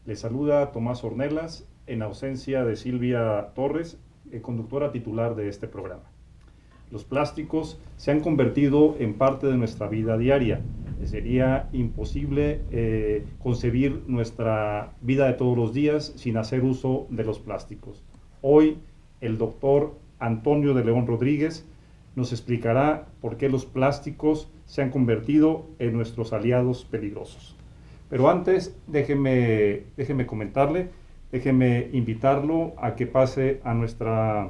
Le saluda Tomás Ornelas en ausencia de Silvia Torres, conductora titular de este programa. Los plásticos se han convertido en parte de nuestra vida diaria. Sería imposible concebir nuestra vida de todos los días sin hacer uso de los plásticos. Hoy el doctor Antonio de León Rodríguez nos explicará por qué los plásticos se han convertido en nuestros aliados peligrosos. Pero antes, déjeme comentarle, déjeme invitarlo a que pase a nuestra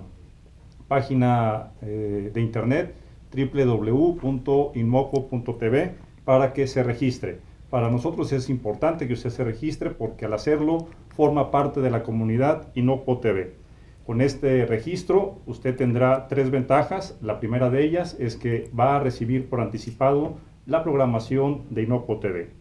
página de internet www.inmoco.tv para que se registre. Para nosotros es importante que usted se registre porque al hacerlo forma parte de la comunidad Inmoco TV. Con este registro usted tendrá 3 ventajas. La primera de ellas es que va a recibir por anticipado la programación de Inmoco TV.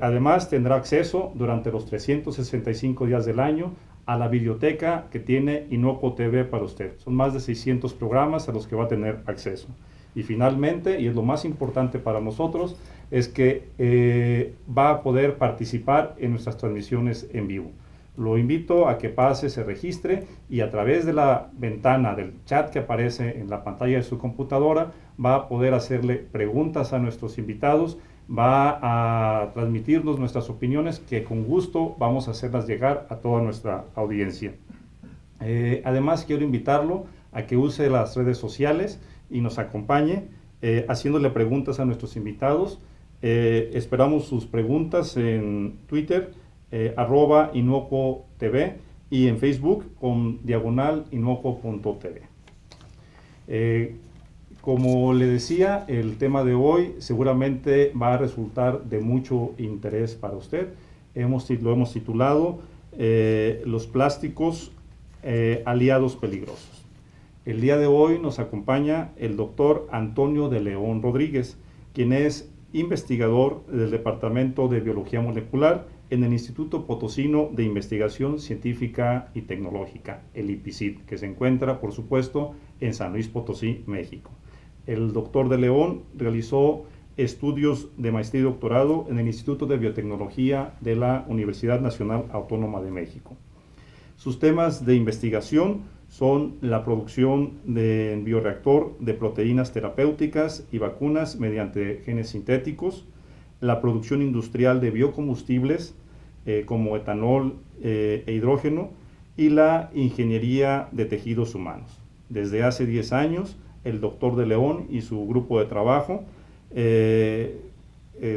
Además tendrá acceso durante los 365 días del año a la biblioteca que tiene Inmoco TV para usted. Son más de 600 programas a los que va a tener acceso. Y finalmente, y es lo más importante para nosotros, es que va a poder participar en nuestras transmisiones en vivo. Lo invito a que pase, se registre y a través de la ventana del chat que aparece en la pantalla de su computadora va a poder hacerle preguntas a nuestros invitados, va a transmitirnos nuestras opiniones que con gusto vamos a hacerlas llegar a toda nuestra audiencia. Además quiero invitarlo a que use las redes sociales y nos acompañe haciéndole preguntas a nuestros invitados. Esperamos sus preguntas en Twitter, @InmocoTV y en Facebook con /Inmoco.tv. Como le decía, el tema de hoy seguramente va a resultar de mucho interés para usted. Lo hemos titulado Los plásticos aliados peligrosos. El día de hoy nos acompaña el doctor Antonio de León Rodríguez, quien es investigador del Departamento de Biología Molecular en el Instituto Potosino de Investigación Científica y Tecnológica, el IPICIT, que se encuentra, por supuesto, en San Luis Potosí, México. El doctor de León realizó estudios de maestría y doctorado en el Instituto de Biotecnología de la Universidad Nacional Autónoma de México. Sus temas de investigación son la producción en bioreactor de proteínas terapéuticas y vacunas mediante genes sintéticos, la producción industrial de biocombustibles como etanol e hidrógeno y la ingeniería de tejidos humanos. Desde hace 10 años, el doctor de León y su grupo de trabajo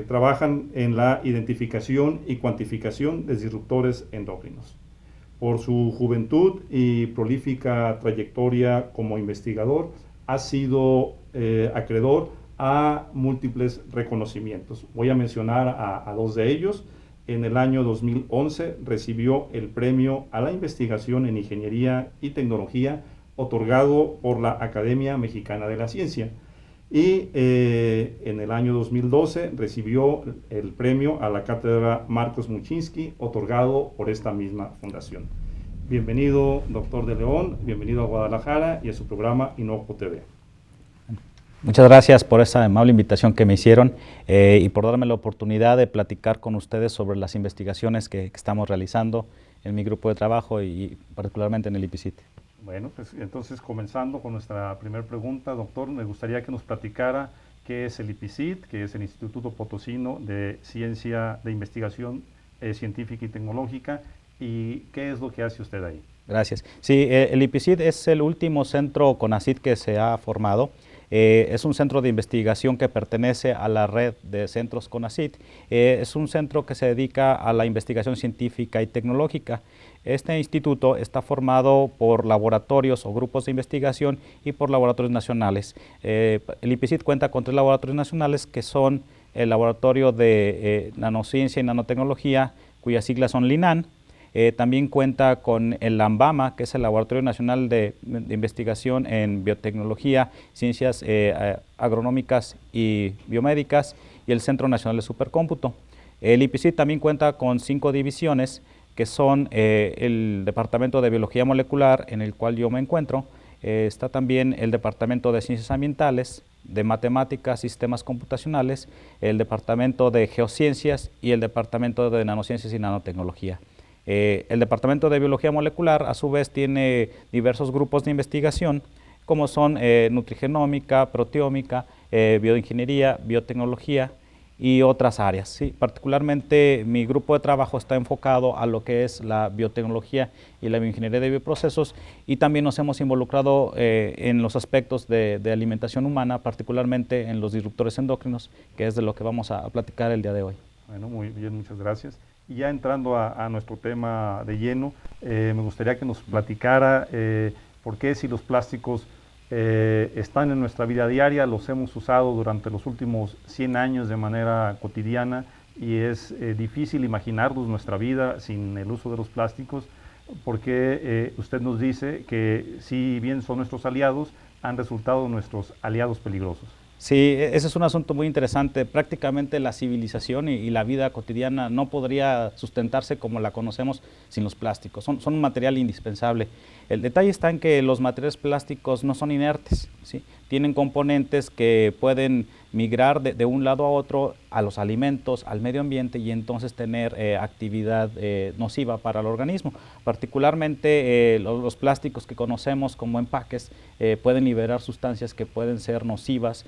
trabajan en la identificación y cuantificación de disruptores endócrinos. Por su juventud y prolífica trayectoria como investigador, ha sido acreedor a múltiples reconocimientos. Voy a mencionar a 2 de ellos. En el año 2011 recibió el premio a la investigación en ingeniería y tecnología otorgado por la Academia Mexicana de la Ciencia. Y en el año 2012 recibió el premio a la cátedra Marcos Muchinsky, otorgado por esta misma fundación. Bienvenido, doctor de León, bienvenido a Guadalajara y a su programa Inmoco TV. Muchas gracias por esa amable invitación que me hicieron y por darme la oportunidad de platicar con ustedes sobre las investigaciones que estamos realizando en mi grupo de trabajo y particularmente en el IPICIT. Bueno, pues entonces comenzando con nuestra primera pregunta, doctor, me gustaría que nos platicara qué es el IPICIT, que es el Instituto Potosino de Ciencia de Investigación Científica y Tecnológica, y qué es lo que hace usted ahí. Gracias. Sí, el IPICIT es el último centro CONACYT que se ha formado. Es un centro de investigación que pertenece a la red de centros CONACYT. Es un centro que se dedica a la investigación científica y tecnológica. Este instituto está formado por laboratorios o grupos de investigación y por laboratorios nacionales. El IPICIT cuenta con 3 laboratorios nacionales que son el Laboratorio de Nanociencia y Nanotecnología, cuyas siglas son LINAN. También cuenta con el LAMBAMA, que es el Laboratorio Nacional de Investigación en Biotecnología, Ciencias Agronómicas y Biomédicas, y el Centro Nacional de Supercómputo. El IPICIT también cuenta con 5 divisiones, que son el Departamento de Biología Molecular, en el cual yo me encuentro, está también el Departamento de Ciencias Ambientales, de Matemáticas, Sistemas Computacionales, el Departamento de Geociencias y el Departamento de Nanociencias y Nanotecnología. El Departamento de Biología Molecular, a su vez, tiene diversos grupos de investigación, como son nutrigenómica, proteómica, bioingeniería, biotecnología y otras áreas. ¿Sí? Particularmente mi grupo de trabajo está enfocado a lo que es la biotecnología y la bioingeniería de bioprocesos, y también nos hemos involucrado en los aspectos de alimentación humana, particularmente en los disruptores endocrinos, que es de lo que vamos a platicar el día de hoy. Bueno, muy bien, muchas gracias. Y ya entrando a nuestro tema de lleno, me gustaría que nos platicara por qué, si los plásticos están en nuestra vida diaria, los hemos usado durante los últimos 100 años de manera cotidiana, y es difícil imaginarnos nuestra vida sin el uso de los plásticos, porque usted nos dice que si bien son nuestros aliados, han resultado nuestros aliados peligrosos. Sí, ese es un asunto muy interesante. Prácticamente la civilización y la vida cotidiana no podría sustentarse como la conocemos sin los plásticos. Son un material indispensable. El detalle está en que los materiales plásticos no son inertes, ¿sí? Tienen componentes que pueden migrar de un lado a otro, a los alimentos, al medio ambiente, y entonces tener actividad nociva para el organismo. Particularmente los plásticos que conocemos como empaques pueden liberar sustancias que pueden ser nocivas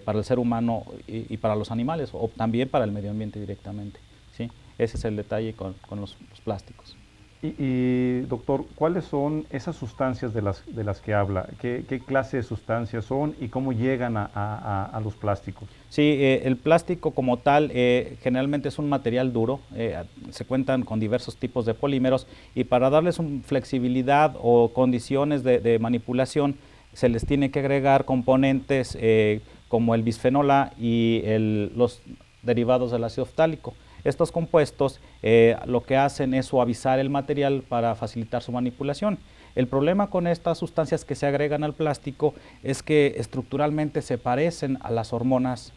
para el ser humano y para los animales, o también para el medio ambiente directamente, ¿sí? Ese es el detalle con los plásticos. Doctor, ¿cuáles son esas sustancias de las que habla? ¿Qué clase de sustancias son y cómo llegan a los plásticos? Sí, el plástico como tal generalmente es un material duro, se cuentan con diversos tipos de polímeros, y para darles flexibilidad o condiciones de manipulación se les tiene que agregar componentes como el bisfenol A y los derivados del ácido ftálico. Estos compuestos lo que hacen es suavizar el material para facilitar su manipulación. El problema con estas sustancias que se agregan al plástico es que estructuralmente se parecen a las hormonas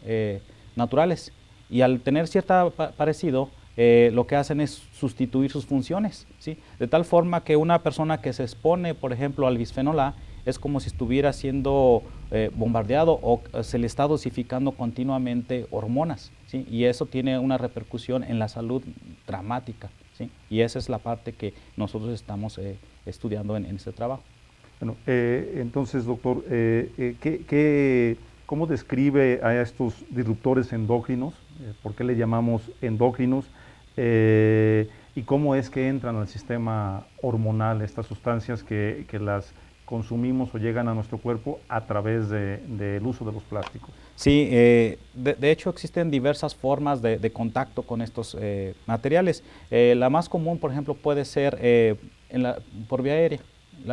naturales, y al tener cierto parecido, lo que hacen es sustituir sus funciones, ¿sí? De tal forma que una persona que se expone, por ejemplo, al bisfenol A, es como si estuviera siendo bombardeado o se le está dosificando continuamente hormonas, ¿sí? Y eso tiene una repercusión en la salud dramática, ¿sí? Y esa es la parte que nosotros estamos estudiando en este trabajo. Bueno, entonces, doctor, ¿cómo describe a estos disruptores endócrinos? ¿Por qué le llamamos endócrinos? ¿Y cómo es que entran al sistema hormonal estas sustancias que las consumimos o llegan a nuestro cuerpo a través del uso de los plásticos? Sí, de hecho existen diversas formas de contacto con estos materiales. La más común, por ejemplo, puede ser por vía aérea.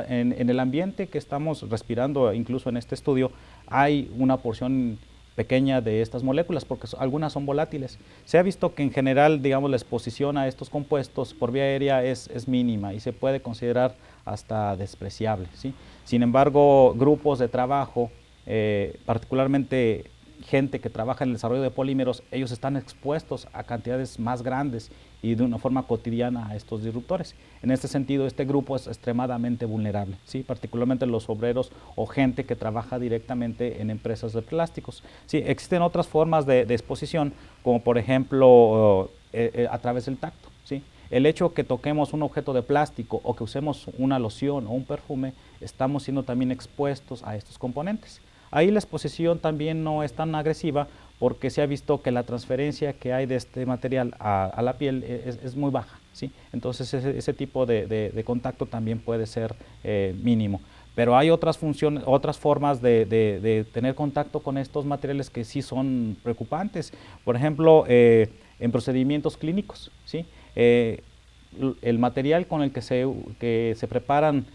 En el ambiente que estamos respirando, incluso en este estudio, hay una porción pequeña de estas moléculas, porque algunas son volátiles. Se ha visto que en general, digamos, la exposición a estos compuestos por vía aérea es mínima y se puede considerar hasta despreciable, ¿sí? Sin embargo, grupos de trabajo, particularmente gente que trabaja en el desarrollo de polímeros, ellos están expuestos a cantidades más grandes y de una forma cotidiana a estos disruptores. En este sentido, este grupo es extremadamente vulnerable, ¿sí? Particularmente los obreros o gente que trabaja directamente en empresas de plásticos. Sí, existen otras formas de exposición, como por ejemplo a través del tacto, ¿sí? El hecho que toquemos un objeto de plástico o que usemos una loción o un perfume, estamos siendo también expuestos a estos componentes. Ahí la exposición también no es tan agresiva, porque se ha visto que la transferencia que hay de este material a la piel es muy baja, ¿sí? Entonces ese tipo de contacto también puede ser mínimo. Pero hay otras formas de tener contacto con estos materiales que sí son preocupantes. Por ejemplo, en procedimientos clínicos, ¿sí? El material con el que se preparan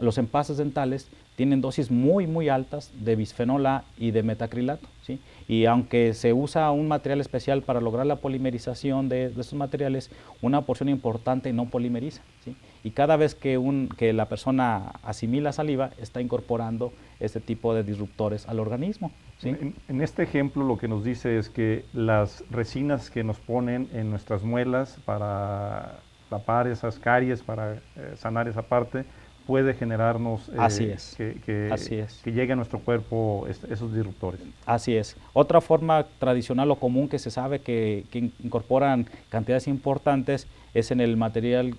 los empases dentales tienen dosis muy altas de bisfenol A y de metacrilato, ¿sí? Y aunque se usa un material especial para lograr la polimerización de estos materiales, una porción importante no polimeriza, ¿sí? Y cada vez que la persona asimila saliva, está incorporando este tipo de disruptores al organismo, ¿sí? En este ejemplo, lo que nos dice es que las resinas que nos ponen en nuestras muelas para tapar esas caries, para sanar esa parte, puede generarnos Así es. que llegue a nuestro cuerpo esos disruptores. Así es. Otra forma tradicional o común que se sabe que incorporan cantidades importantes es en el material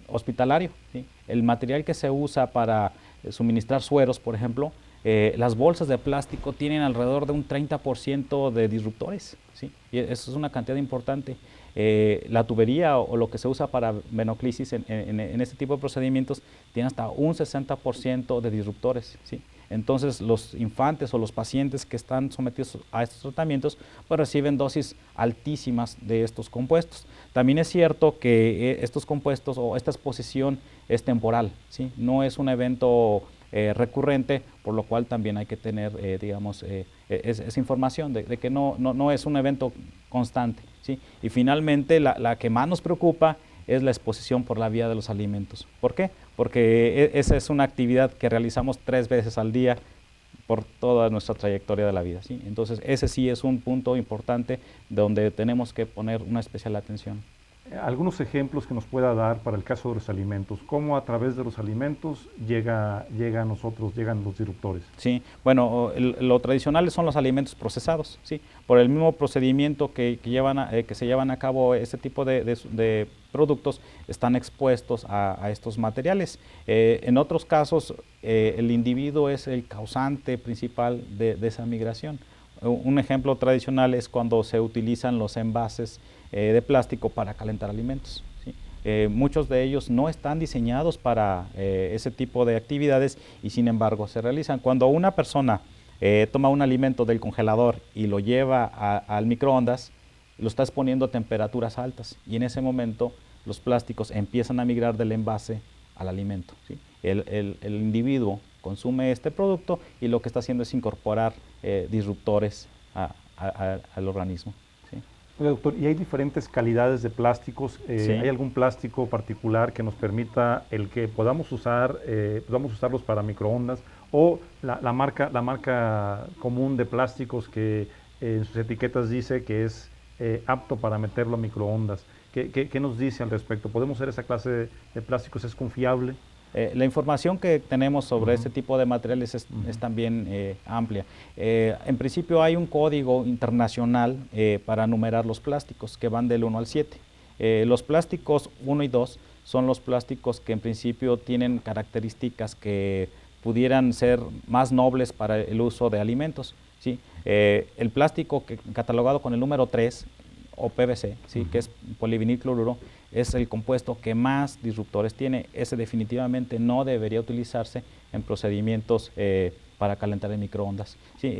hospitalario, ¿sí? El material que se usa para suministrar sueros, por ejemplo, las bolsas de plástico tienen alrededor de un 30% de disruptores, ¿sí? Y eso es una cantidad importante. La tubería o lo que se usa para venoclisis en este tipo de procedimientos tiene hasta un 60% de disruptores, ¿sí? Entonces los infantes o los pacientes que están sometidos a estos tratamientos pues reciben dosis altísimas de estos compuestos. También es cierto que estos compuestos o esta exposición es temporal, ¿sí? No es un evento recurrente, por lo cual también hay que tener, digamos, esa información de que no es un evento constante, ¿sí? Y finalmente la que más nos preocupa es la exposición por la vía de los alimentos. ¿Por qué? Porque esa es una actividad que realizamos 3 veces al día por toda nuestra trayectoria de la vida, ¿sí? Entonces ese sí es un punto importante donde tenemos que poner una especial atención. Algunos ejemplos que nos pueda dar para el caso de los alimentos, cómo a través de los alimentos llega a nosotros, llegan los disruptores. Sí, bueno, lo tradicional son los alimentos procesados, sí, por el mismo procedimiento que se llevan a cabo este tipo de productos, están expuestos a estos materiales. En otros casos, el individuo es el causante principal de esa migración. Un ejemplo tradicional es cuando se utilizan los envases de plástico para calentar alimentos, ¿sí? Muchos de ellos no están diseñados para ese tipo de actividades y sin embargo se realizan. Cuando una persona toma un alimento del congelador y lo lleva al microondas, lo está exponiendo a temperaturas altas y en ese momento los plásticos empiezan a migrar del envase al alimento, ¿sí? El individuo consume este producto y lo que está haciendo es incorporar disruptores al organismo. ¿Sí? Oye, doctor, ¿y hay diferentes calidades de plásticos? Sí. ¿Hay algún plástico particular que nos permita el que podamos usarlos para microondas? ¿O la marca común de plásticos que en sus etiquetas dice que es apto para meterlo a microondas? ¿Qué nos dice al respecto? ¿Podemos usar esa clase de plásticos? ¿Es confiable? La información que tenemos sobre este tipo de materiales es también amplia. En principio hay un código internacional para numerar los plásticos que van del 1 al 7. Los plásticos 1 y 2 son los plásticos que en principio tienen características que pudieran ser más nobles para el uso de alimentos, ¿sí? El plástico catalogado con el número 3 o PVC, ¿sí? Que es polivinilcloruro, es el compuesto que más disruptores tiene. Ese definitivamente no debería utilizarse en procedimientos para calentar en microondas. Sí,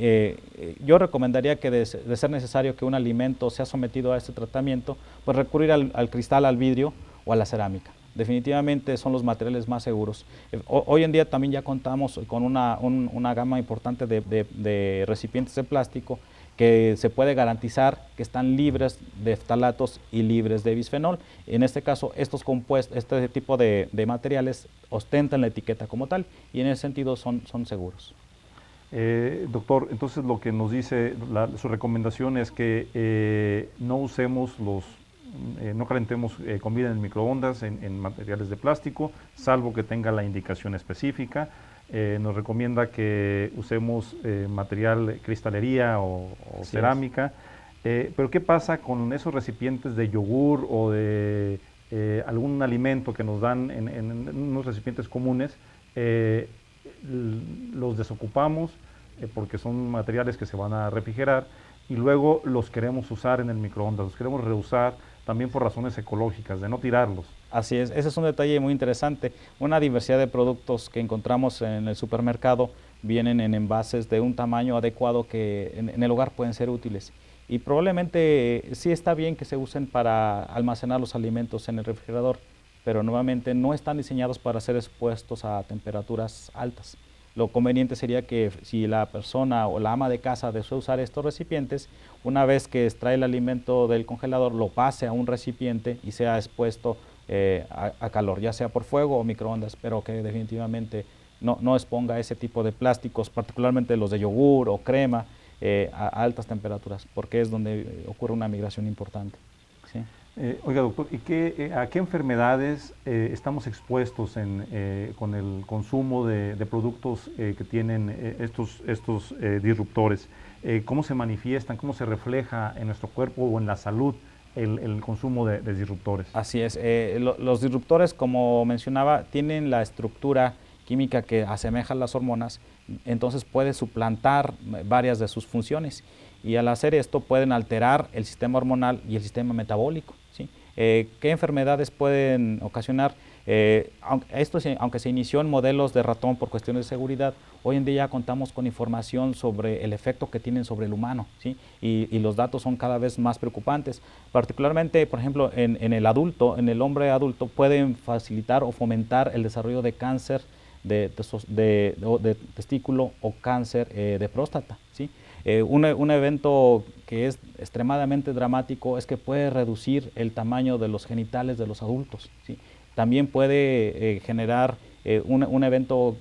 yo recomendaría que de ser necesario que un alimento sea sometido a este tratamiento, pues recurrir al cristal, al vidrio o a la cerámica. Definitivamente son los materiales más seguros. Hoy en día también ya contamos con una gama importante de recipientes de plástico que se puede garantizar que están libres de ftalatos y libres de bisfenol. En este caso, este tipo de materiales ostentan la etiqueta como tal y en ese sentido son seguros. Doctor, entonces lo que nos dice su recomendación es que no usemos no calentemos comida en microondas en materiales de plástico, salvo que tenga la indicación específica. Nos recomienda que usemos material cristalería o cerámica, pero ¿qué pasa con esos recipientes de yogur o de algún alimento que nos dan en unos recipientes comunes? Los desocupamos porque son materiales que se van a refrigerar y luego los queremos usar en el microondas, los queremos reusar también por razones ecológicas, de no tirarlos. Así es, ese es un detalle muy interesante. Una diversidad de productos que encontramos en el supermercado vienen en envases de un tamaño adecuado que en el hogar pueden ser útiles. Y probablemente sí está bien que se usen para almacenar los alimentos en el refrigerador, pero nuevamente no están diseñados para ser expuestos a temperaturas altas. Lo conveniente sería que si la persona o la ama de casa desea usar estos recipientes, una vez que extrae el alimento del congelador, lo pase a un recipiente y sea expuesto a calor, ya sea por fuego o microondas, pero que definitivamente no exponga ese tipo de plásticos, particularmente los de yogur o crema, a altas temperaturas, porque es donde ocurre una migración importante. ¿Sí? Oiga, doctor, ¿y a qué enfermedades estamos expuestos con el consumo de productos que tienen estos disruptores? ¿Cómo se manifiestan, cómo se refleja en nuestro cuerpo o en la salud el consumo de disruptores? Así es. Los disruptores, como mencionaba, tienen la estructura química que asemeja a las hormonas, entonces puede suplantar varias de sus funciones y al hacer esto pueden alterar el sistema hormonal y el sistema metabólico, ¿sí? ¿Qué enfermedades pueden ocasionar? Aunque se inició en modelos de ratón por cuestiones de seguridad, hoy en día contamos con información sobre el efecto que tienen sobre el humano, ¿sí? Y los datos son cada vez más preocupantes. Particularmente, por ejemplo, en el adulto, en el hombre adulto, pueden facilitar o fomentar el desarrollo de cáncer de testículo o cáncer de próstata, ¿sí? Un evento que es extremadamente dramático es que puede reducir el tamaño de los genitales de los adultos, ¿sí? También puede generar un evento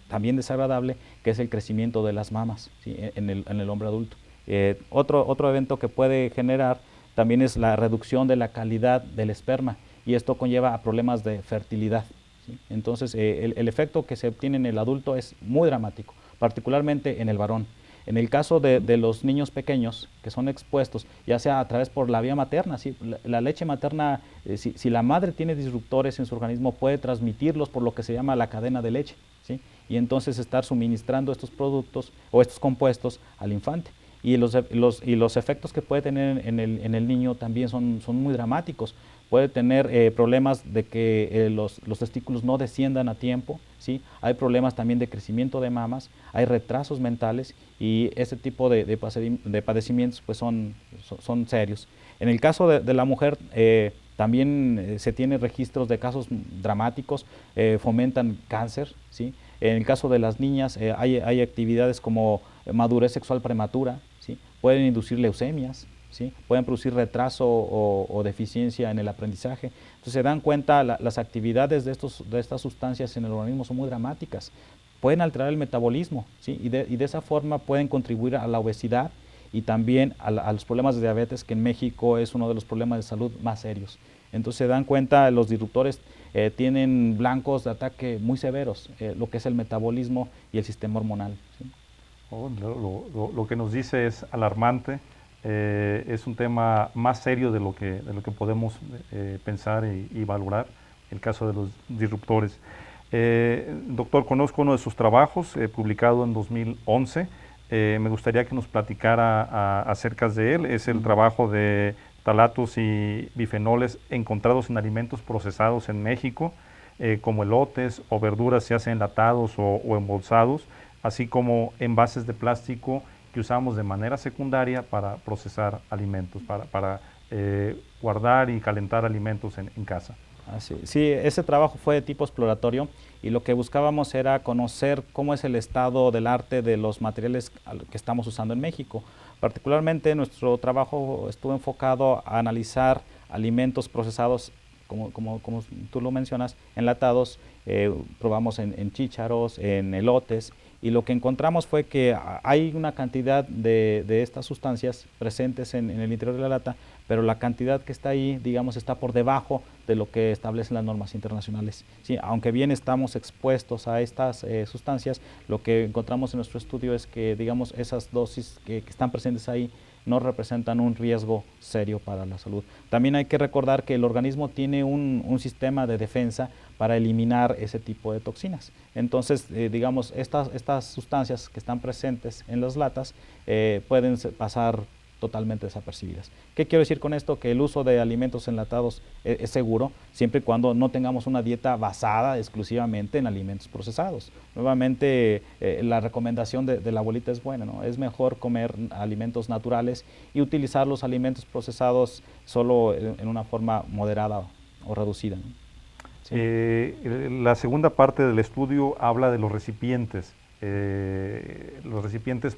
también desagradable, que es el crecimiento de las mamas, ¿sí? en el hombre adulto. Otro evento que puede generar también es la reducción de la calidad del esperma, y esto conlleva a problemas de fertilidad, ¿sí? Entonces, el efecto que se obtiene en el adulto es muy dramático, particularmente en el varón. En el caso de los niños pequeños que son expuestos, ya sea a través por la vía materna, ¿sí? La leche materna, si la madre tiene disruptores en su organismo, puede transmitirlos por lo que se llama la cadena de leche, ¿sí? Y entonces estar suministrando estos productos o estos compuestos al infante. Y los efectos que puede tener en el niño también son muy dramáticos. Puede tener problemas de que los testículos no desciendan a tiempo, ¿sí? Hay problemas también de crecimiento de mamas, hay retrasos mentales, y ese tipo de padecimientos pues son serios. En el caso de la mujer, también se tiene registros de casos dramáticos, fomentan cáncer, ¿sí? En el caso de las niñas, hay actividades como madurez sexual prematura, ¿sí? Pueden inducir leucemias, ¿sí? Pueden producir retraso o deficiencia en el aprendizaje. Entonces se dan cuenta, las actividades de estas sustancias en el organismo son muy dramáticas. Pueden alterar el metabolismo, ¿sí? Y de esa forma pueden contribuir a la obesidad y también a los problemas de diabetes, que en México es uno de los problemas de salud más serios. Entonces se dan cuenta, los disruptores tienen blancos de ataque muy severos, lo que es el metabolismo y el sistema hormonal, ¿sí? Oh, lo que nos dice es alarmante. Es un tema más serio de lo que podemos pensar y valorar, el caso de los disruptores. Doctor, conozco uno de sus trabajos, publicado en 2011. Me gustaría que nos platicara acerca de él. Es el trabajo de talatos y bifenoles encontrados en alimentos procesados en México, como elotes o verduras, ya sea enlatados o embolsados, así como envases de plástico que usamos de manera secundaria para procesar alimentos, para guardar y calentar alimentos en casa. Sí, ese trabajo fue de tipo exploratorio, y lo que buscábamos era conocer cómo es el estado del arte de los materiales que estamos usando en México. Particularmente nuestro trabajo estuvo enfocado a analizar alimentos procesados, como tú lo mencionas, enlatados. Probamos en chícharos, en elotes, y lo que encontramos fue que hay una cantidad de estas sustancias presentes en el interior de la lata, pero la cantidad que está ahí, digamos, está por debajo de lo que establecen las normas internacionales, ¿sí? Aunque bien estamos expuestos a estas sustancias, lo que encontramos en nuestro estudio es que, digamos, esas dosis que están presentes ahí no representan un riesgo serio para la salud. También hay que recordar que el organismo tiene un sistema de defensa para eliminar ese tipo de toxinas. Entonces, digamos, estas sustancias que están presentes en las latas pueden pasar totalmente desapercibidas. ¿Qué quiero decir con esto? Que el uso de alimentos enlatados es seguro, siempre y cuando no tengamos una dieta basada exclusivamente en alimentos procesados. Nuevamente, la recomendación de la abuelita es buena, ¿no? Es mejor comer alimentos naturales y utilizar los alimentos procesados solo en una forma moderada o reducida, ¿no? Sí. La segunda parte del estudio habla de los recipientes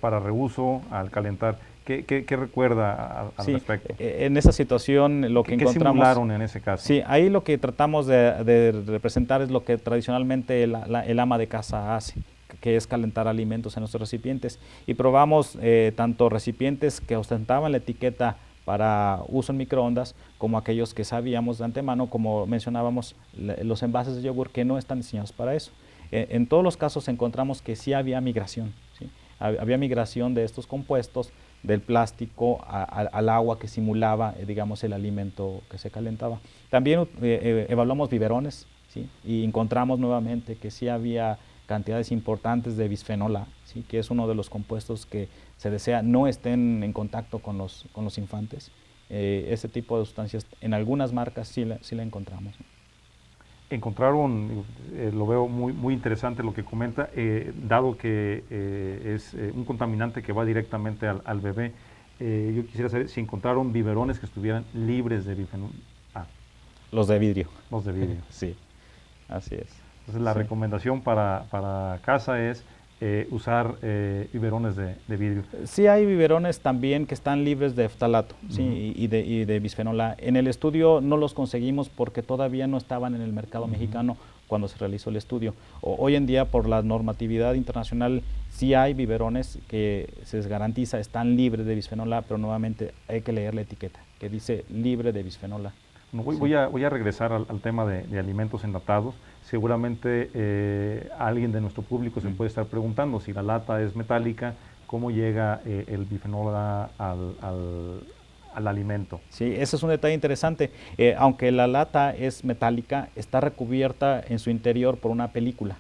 para reuso al calentar. ¿Qué recuerda al respecto? En esa situación lo que encontramos... ¿Qué simularon en ese caso? Sí, ahí lo que tratamos de representar es lo que tradicionalmente el ama de casa hace, que es calentar alimentos en nuestros recipientes. Y probamos tanto recipientes que ostentaban la etiqueta para uso en microondas, como aquellos que sabíamos de antemano, como mencionábamos, los envases de yogur que no están diseñados para eso. En todos los casos encontramos que sí había migración, ¿sí? Había migración de estos compuestos del plástico al agua que simulaba, digamos, el alimento que se calentaba. También evaluamos biberones, ¿sí? Y encontramos nuevamente que sí había cantidades importantes de bisfenol A, ¿sí? Que es uno de los compuestos que se desea no estén en contacto con los infantes. Ese tipo de sustancias en algunas marcas sí la encontramos. Encontraron, lo veo muy interesante lo que comenta, dado que es un contaminante que va directamente al bebé. Yo quisiera saber si encontraron biberones que estuvieran libres de bifenol A. Los de vidrio. Los de vidrio. Sí, así es. Entonces la recomendación para casa es usar biberones de vidrio. Sí hay biberones también que están libres de ftalato, ¿sí? y de bisfenol A. En el estudio no los conseguimos porque todavía no estaban en el mercado mexicano cuando se realizó el estudio. Hoy en día, por la normatividad internacional, sí hay biberones que se les garantiza están libres de bisfenol A, pero nuevamente hay que leer la etiqueta que dice libre de bisfenol A. No, voy a regresar al tema de alimentos enlatados. Seguramente alguien de nuestro público se puede estar preguntando si la lata es metálica, ¿cómo llega el bifenol A al alimento? Sí, ese es un detalle interesante. Aunque la lata es metálica, está recubierta en su interior por una película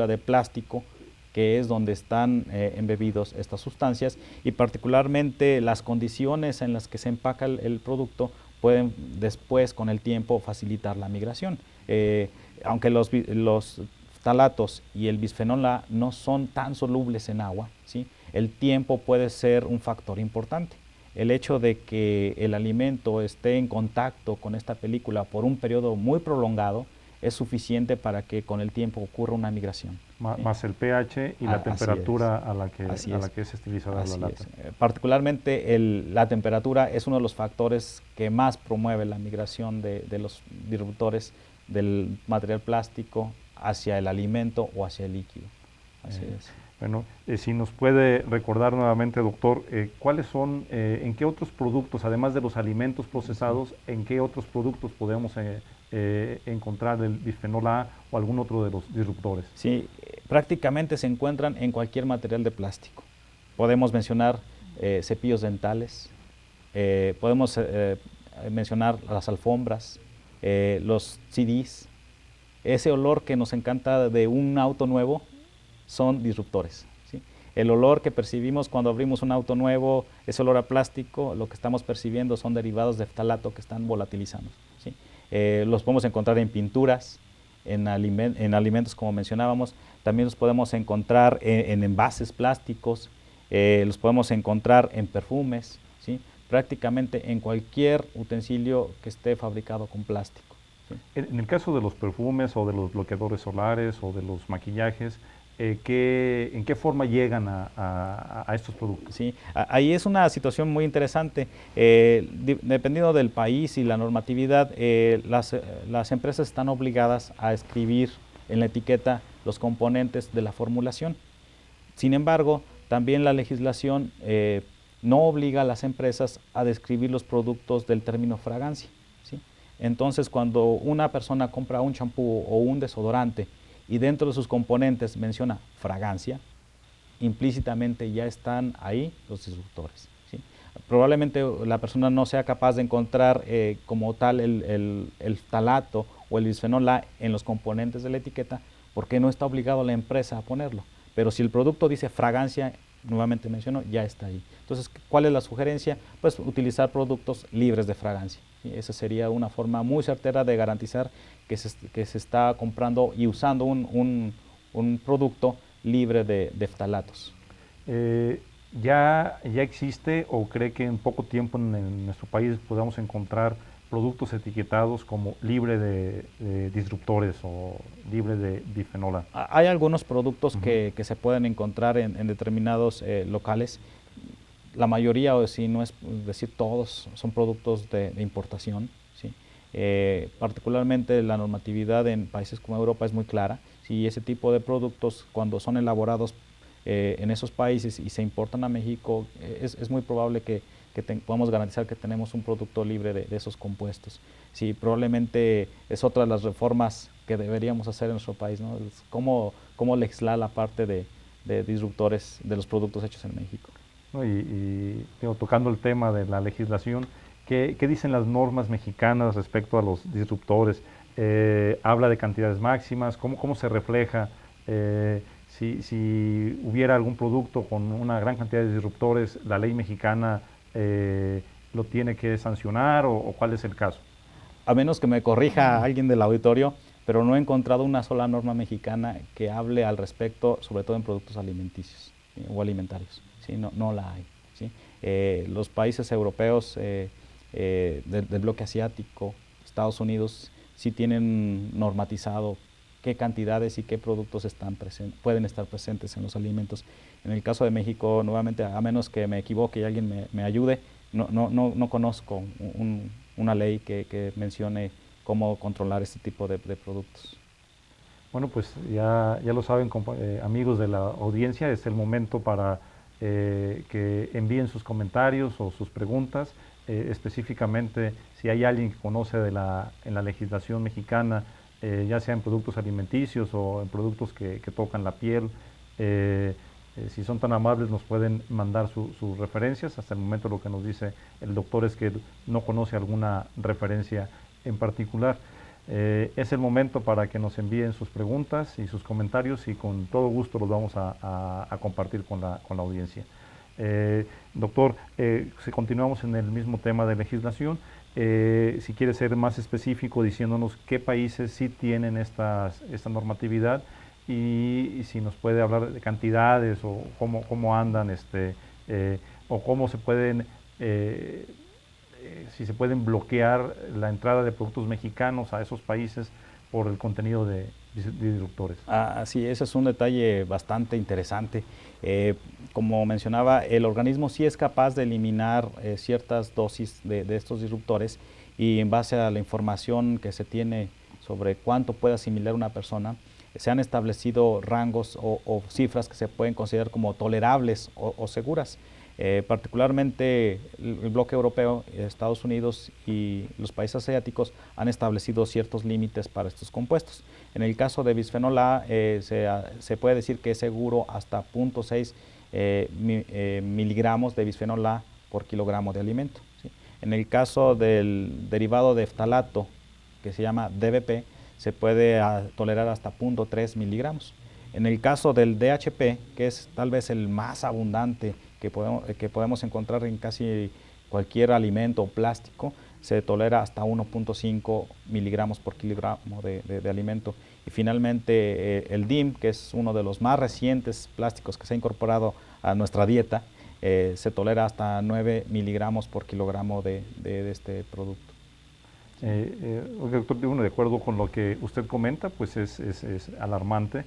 de plástico, que es donde están embebidos estas sustancias, y particularmente las condiciones en las que se empaca el producto pueden después, con el tiempo, facilitar la migración. Aunque los ftalatos y el bisfenol A no son tan solubles en agua, ¿sí? El tiempo puede ser un factor importante. El hecho de que el alimento esté en contacto con esta película por un periodo muy prolongado es suficiente para que con el tiempo ocurra una migración. Más el pH y la temperatura a la que es estilizada la lata. Particularmente la temperatura es uno de los factores que más promueve la migración de los disruptores del material plástico hacia el alimento o hacia el líquido. Así es. Bueno, si nos puede recordar nuevamente, doctor, ¿cuáles son, en qué otros productos, además de los alimentos procesados, en qué otros productos podemos encontrar el bisfenol A o algún otro de los disruptores? Sí, prácticamente se encuentran en cualquier material de plástico. Podemos mencionar cepillos dentales, podemos mencionar las alfombras, los CDs. Ese olor que nos encanta de un auto nuevo son disruptores, ¿sí? El olor que percibimos cuando abrimos un auto nuevo, ese olor a plástico, lo que estamos percibiendo son derivados de ftalato que están volatilizando, ¿sí? Los podemos encontrar en pinturas, en alimentos como mencionábamos, también los podemos encontrar en envases plásticos, los podemos encontrar en perfumes, ¿sí? Prácticamente en cualquier utensilio que esté fabricado con plástico, ¿sí? En el caso de los perfumes o de los bloqueadores solares o de los maquillajes, ¿en qué forma llegan a estos productos? Sí, ahí es una situación muy interesante. Dependiendo del país y la normatividad, las empresas están obligadas a escribir en la etiqueta los componentes de la formulación. Sin embargo, también la legislación no obliga a las empresas a describir los productos del término fragancia, ¿sí? Entonces, cuando una persona compra un champú o un desodorante y dentro de sus componentes menciona fragancia, implícitamente ya están ahí los disruptores, ¿sí? Probablemente la persona no sea capaz de encontrar como tal el ftalato o el bisfenol A en los componentes de la etiqueta porque no está obligado la empresa a ponerlo. Pero si el producto dice fragancia, nuevamente menciono, ya está ahí. Entonces, ¿cuál es la sugerencia? Pues utilizar productos libres de fragancia, ¿sí? Esa sería una forma muy certera de garantizar que se está comprando y usando un producto libre de ftalatos. ¿Ya existe o cree que en poco tiempo en nuestro país podamos encontrar productos etiquetados como libre de disruptores o libre de bifenol A? Hay algunos productos que se pueden encontrar en determinados locales. La mayoría, o si no es decir todos, son productos de importación, ¿sí? Particularmente la normatividad en países como Europa es muy clara. Si ese tipo de productos, cuando son elaborados en esos países y se importan a México, es muy probable que que podamos garantizar que tenemos un producto libre de esos compuestos. Sí, probablemente es otra de las reformas que deberíamos hacer en nuestro país, ¿no? Cómo legislar la parte de disruptores de los productos hechos en México. ¿No? Digo, tocando el tema de la legislación, ¿qué dicen las normas mexicanas respecto a los disruptores? ¿Habla de cantidades máximas? ¿Cómo se refleja? Si hubiera algún producto con una gran cantidad de disruptores, ¿la ley mexicana lo tiene que sancionar o cuál es el caso? A menos que me corrija alguien del auditorio, pero no he encontrado una sola norma mexicana que hable al respecto, sobre todo en productos alimenticios, ¿sí? O alimentarios. ¿Sí? No la hay. ¿Sí? Los países europeos del bloque asiático, Estados Unidos, sí tienen normatizado qué cantidades y qué productos pueden estar presentes en los alimentos. En el caso de México, nuevamente, a menos que me equivoque y alguien me ayude, no conozco una ley que mencione cómo controlar este tipo de productos. Bueno, pues ya lo saben, amigos de la audiencia, es el momento para que envíen sus comentarios o sus preguntas, específicamente si hay alguien que conoce en la legislación mexicana, ya sea en productos alimenticios o en productos que tocan la piel. Si son tan amables nos pueden mandar sus referencias. Hasta el momento lo que nos dice el doctor es que no conoce alguna referencia en particular. Es el momento para que nos envíen sus preguntas y sus comentarios y con todo gusto los vamos a compartir con la audiencia. Doctor, si continuamos en el mismo tema de legislación, si quiere ser más específico diciéndonos qué países sí tienen esta normatividad y si nos puede hablar de cantidades o cómo andan o cómo se pueden si se pueden bloquear la entrada de productos mexicanos a esos países por el contenido de disruptores. Sí, ese es un detalle bastante interesante. Como mencionaba, el organismo sí es capaz de eliminar ciertas dosis de estos disruptores y en base a la información que se tiene sobre cuánto puede asimilar una persona, se han establecido rangos o cifras que se pueden considerar como tolerables o seguras. Particularmente el bloque europeo, Estados Unidos y los países asiáticos han establecido ciertos límites para estos compuestos. En el caso de bisfenol A, se puede decir que es seguro hasta 0.6 miligramos de bisfenol A por kilogramo de alimento. ¿Sí? En el caso del derivado de ftalato, que se llama DBP, se puede tolerar hasta 0.3 miligramos. En el caso del DHP, que es tal vez el más abundante que podemos encontrar en casi cualquier alimento o plástico, se tolera hasta 1.5 miligramos por kilogramo de alimento. Y finalmente el DIM, que es uno de los más recientes plásticos que se ha incorporado a nuestra dieta, se tolera hasta 9 miligramos por kilogramo de este producto. Doctor, de acuerdo con lo que usted comenta, pues es alarmante,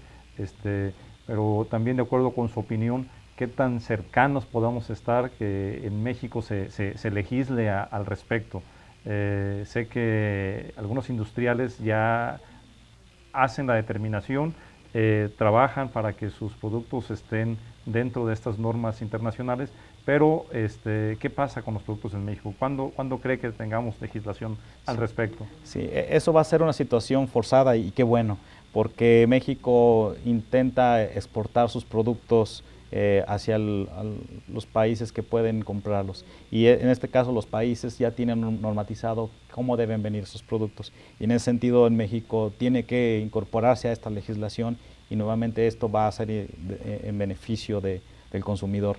pero también de acuerdo con su opinión, ¿qué tan cercanos podamos estar que en México se legisle al respecto? Sé que algunos industriales ya hacen la determinación, trabajan para que sus productos estén dentro de estas normas internacionales, pero ¿qué pasa con los productos en México? ¿Cuándo cree que tengamos legislación al respecto? Sí, eso va a ser una situación forzada y qué bueno, porque México intenta exportar sus productos hacia los países que pueden comprarlos. Y en este caso los países ya tienen normatizado cómo deben venir sus productos. Y en ese sentido en México tiene que incorporarse a esta legislación y nuevamente esto va a ser en beneficio del consumidor.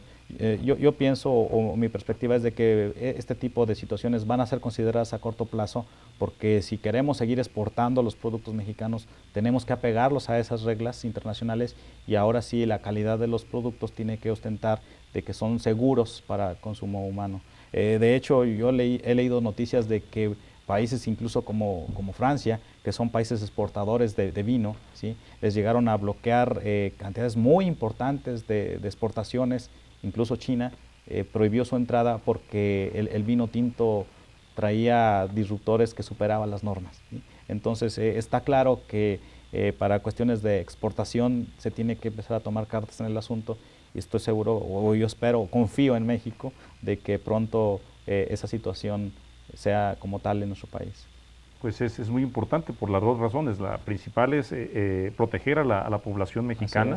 Yo pienso, o mi perspectiva es de que este tipo de situaciones van a ser consideradas a corto plazo, porque si queremos seguir exportando los productos mexicanos, tenemos que apegarlos a esas reglas internacionales y ahora sí la calidad de los productos tiene que ostentar de que son seguros para el consumo humano. De hecho, yo he leído noticias de que países incluso como Francia, que son países exportadores de vino, ¿sí? Les llegaron a bloquear cantidades muy importantes de exportaciones. Incluso China prohibió su entrada porque el vino tinto traía disruptores que superaban las normas, ¿sí? Entonces está claro que para cuestiones de exportación se tiene que empezar a tomar cartas en el asunto y estoy seguro, o yo espero, confío en México, de que pronto esa situación sea como tal en nuestro país. Pues es muy importante por las dos razones. La principal es proteger a la población mexicana.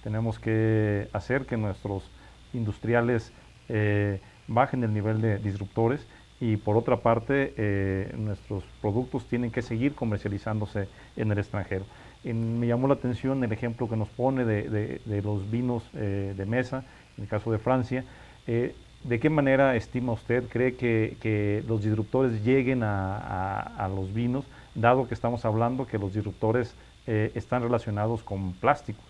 Tenemos que hacer que nuestros industriales bajen el nivel de disruptores y por otra parte nuestros productos tienen que seguir comercializándose en el extranjero. Me llamó la atención el ejemplo que nos pone de los vinos de mesa, en el caso de Francia. ¿De qué manera estima usted, cree que los disruptores lleguen a los vinos, dado que estamos hablando que los disruptores están relacionados con plásticos?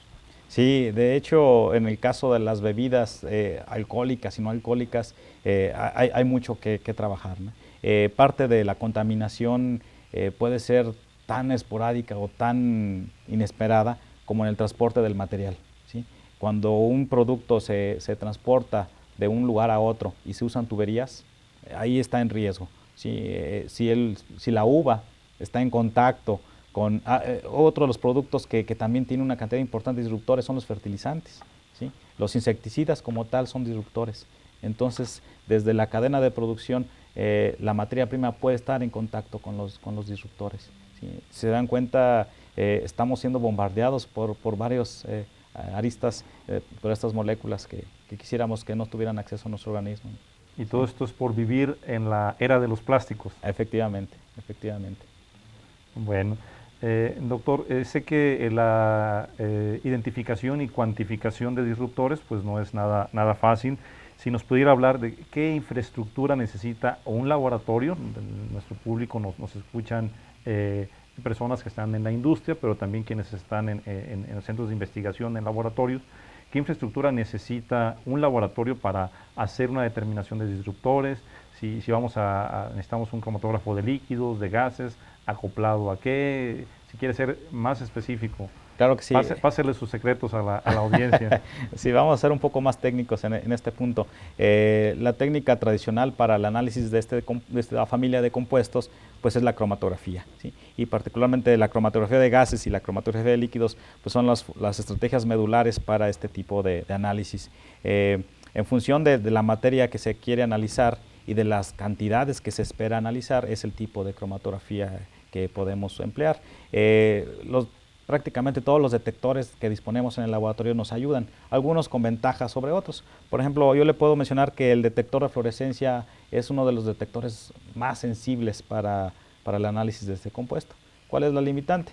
Sí, de hecho, en el caso de las bebidas alcohólicas y no alcohólicas, hay mucho que trabajar, ¿no? Parte de la contaminación puede ser tan esporádica o tan inesperada como en el transporte del material, ¿sí? Cuando un producto se transporta de un lugar a otro y se usan tuberías, ahí está en riesgo, ¿sí? Si la uva está en contacto con otro de los productos que también tiene una cantidad importante de disruptores son los fertilizantes, ¿sí? Los insecticidas como tal son disruptores. Entonces, desde la cadena de producción, la materia prima puede estar en contacto con los disruptores, ¿sí? Si se dan cuenta, estamos siendo bombardeados por varios aristas, por estas moléculas que quisiéramos que no tuvieran acceso a nuestro organismo. Y todo esto es por vivir en la era de los plásticos. Efectivamente, efectivamente. Bueno. Doctor, sé que la identificación y cuantificación de disruptores pues no es nada fácil. Si nos pudiera hablar de qué infraestructura necesita un laboratorio, nuestro público nos escuchan personas que están en la industria, pero también quienes están en los centros de investigación, en laboratorios. ¿Qué infraestructura necesita un laboratorio para hacer una determinación de disruptores? Si necesitamos un cromatógrafo de líquidos, de gases, acoplado a qué, si quiere ser más específico. Claro que sí. Pásele sus secretos a la audiencia. Sí, vamos a ser un poco más técnicos en este punto. La técnica tradicional para el análisis de esta familia de compuestos pues es la cromatografía, ¿sí? Y particularmente la cromatografía de gases y la cromatografía de líquidos pues son las estrategias medulares para este tipo de análisis. En función de la materia que se quiere analizar y de las cantidades que se espera analizar es el tipo de cromatografía que podemos emplear. Prácticamente todos los detectores que disponemos en el laboratorio nos ayudan, algunos con ventajas sobre otros. Por ejemplo, yo le puedo mencionar que el detector de fluorescencia es uno de los detectores más sensibles para el análisis de este compuesto. ¿Cuál es la limitante?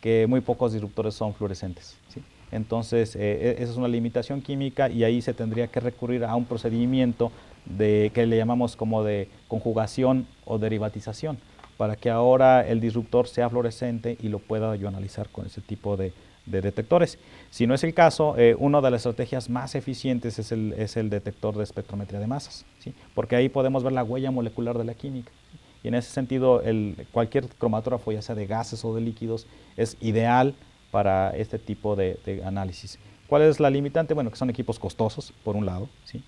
Que muy pocos disruptores son fluorescentes, ¿sí? Entonces, esa es una limitación química y ahí se tendría que recurrir a un procedimiento que le llamamos como de conjugación o derivatización, para que ahora el disruptor sea fluorescente y lo pueda yo analizar con ese tipo de detectores. Si no es el caso, una de las estrategias más eficientes es el detector de espectrometría de masas, ¿sí? Porque ahí podemos ver la huella molecular de la química, ¿sí? Y en ese sentido, cualquier cromatógrafo, ya sea de gases o de líquidos, es ideal para este tipo de análisis. ¿Cuál es la limitante? Bueno, que son equipos costosos, por un lado, ¿sí?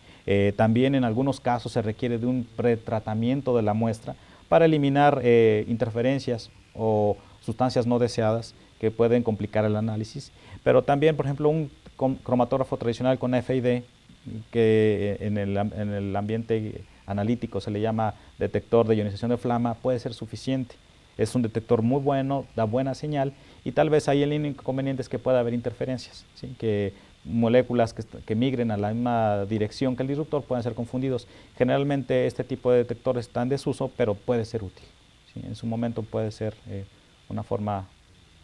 También en algunos casos se requiere de un pretratamiento de la muestra para eliminar interferencias o sustancias no deseadas que pueden complicar el análisis. Pero también, por ejemplo, un cromatógrafo tradicional con FID, que en el ambiente analítico se le llama detector de ionización de flama, puede ser suficiente. Es un detector muy bueno, da buena señal y tal vez ahí el único inconveniente es que pueda haber interferencias, ¿sí? Que moléculas que migren a la misma dirección que el disruptor pueden ser confundidos. Generalmente este tipo de detectores está en desuso, pero puede ser útil, ¿sí? En su momento puede ser una forma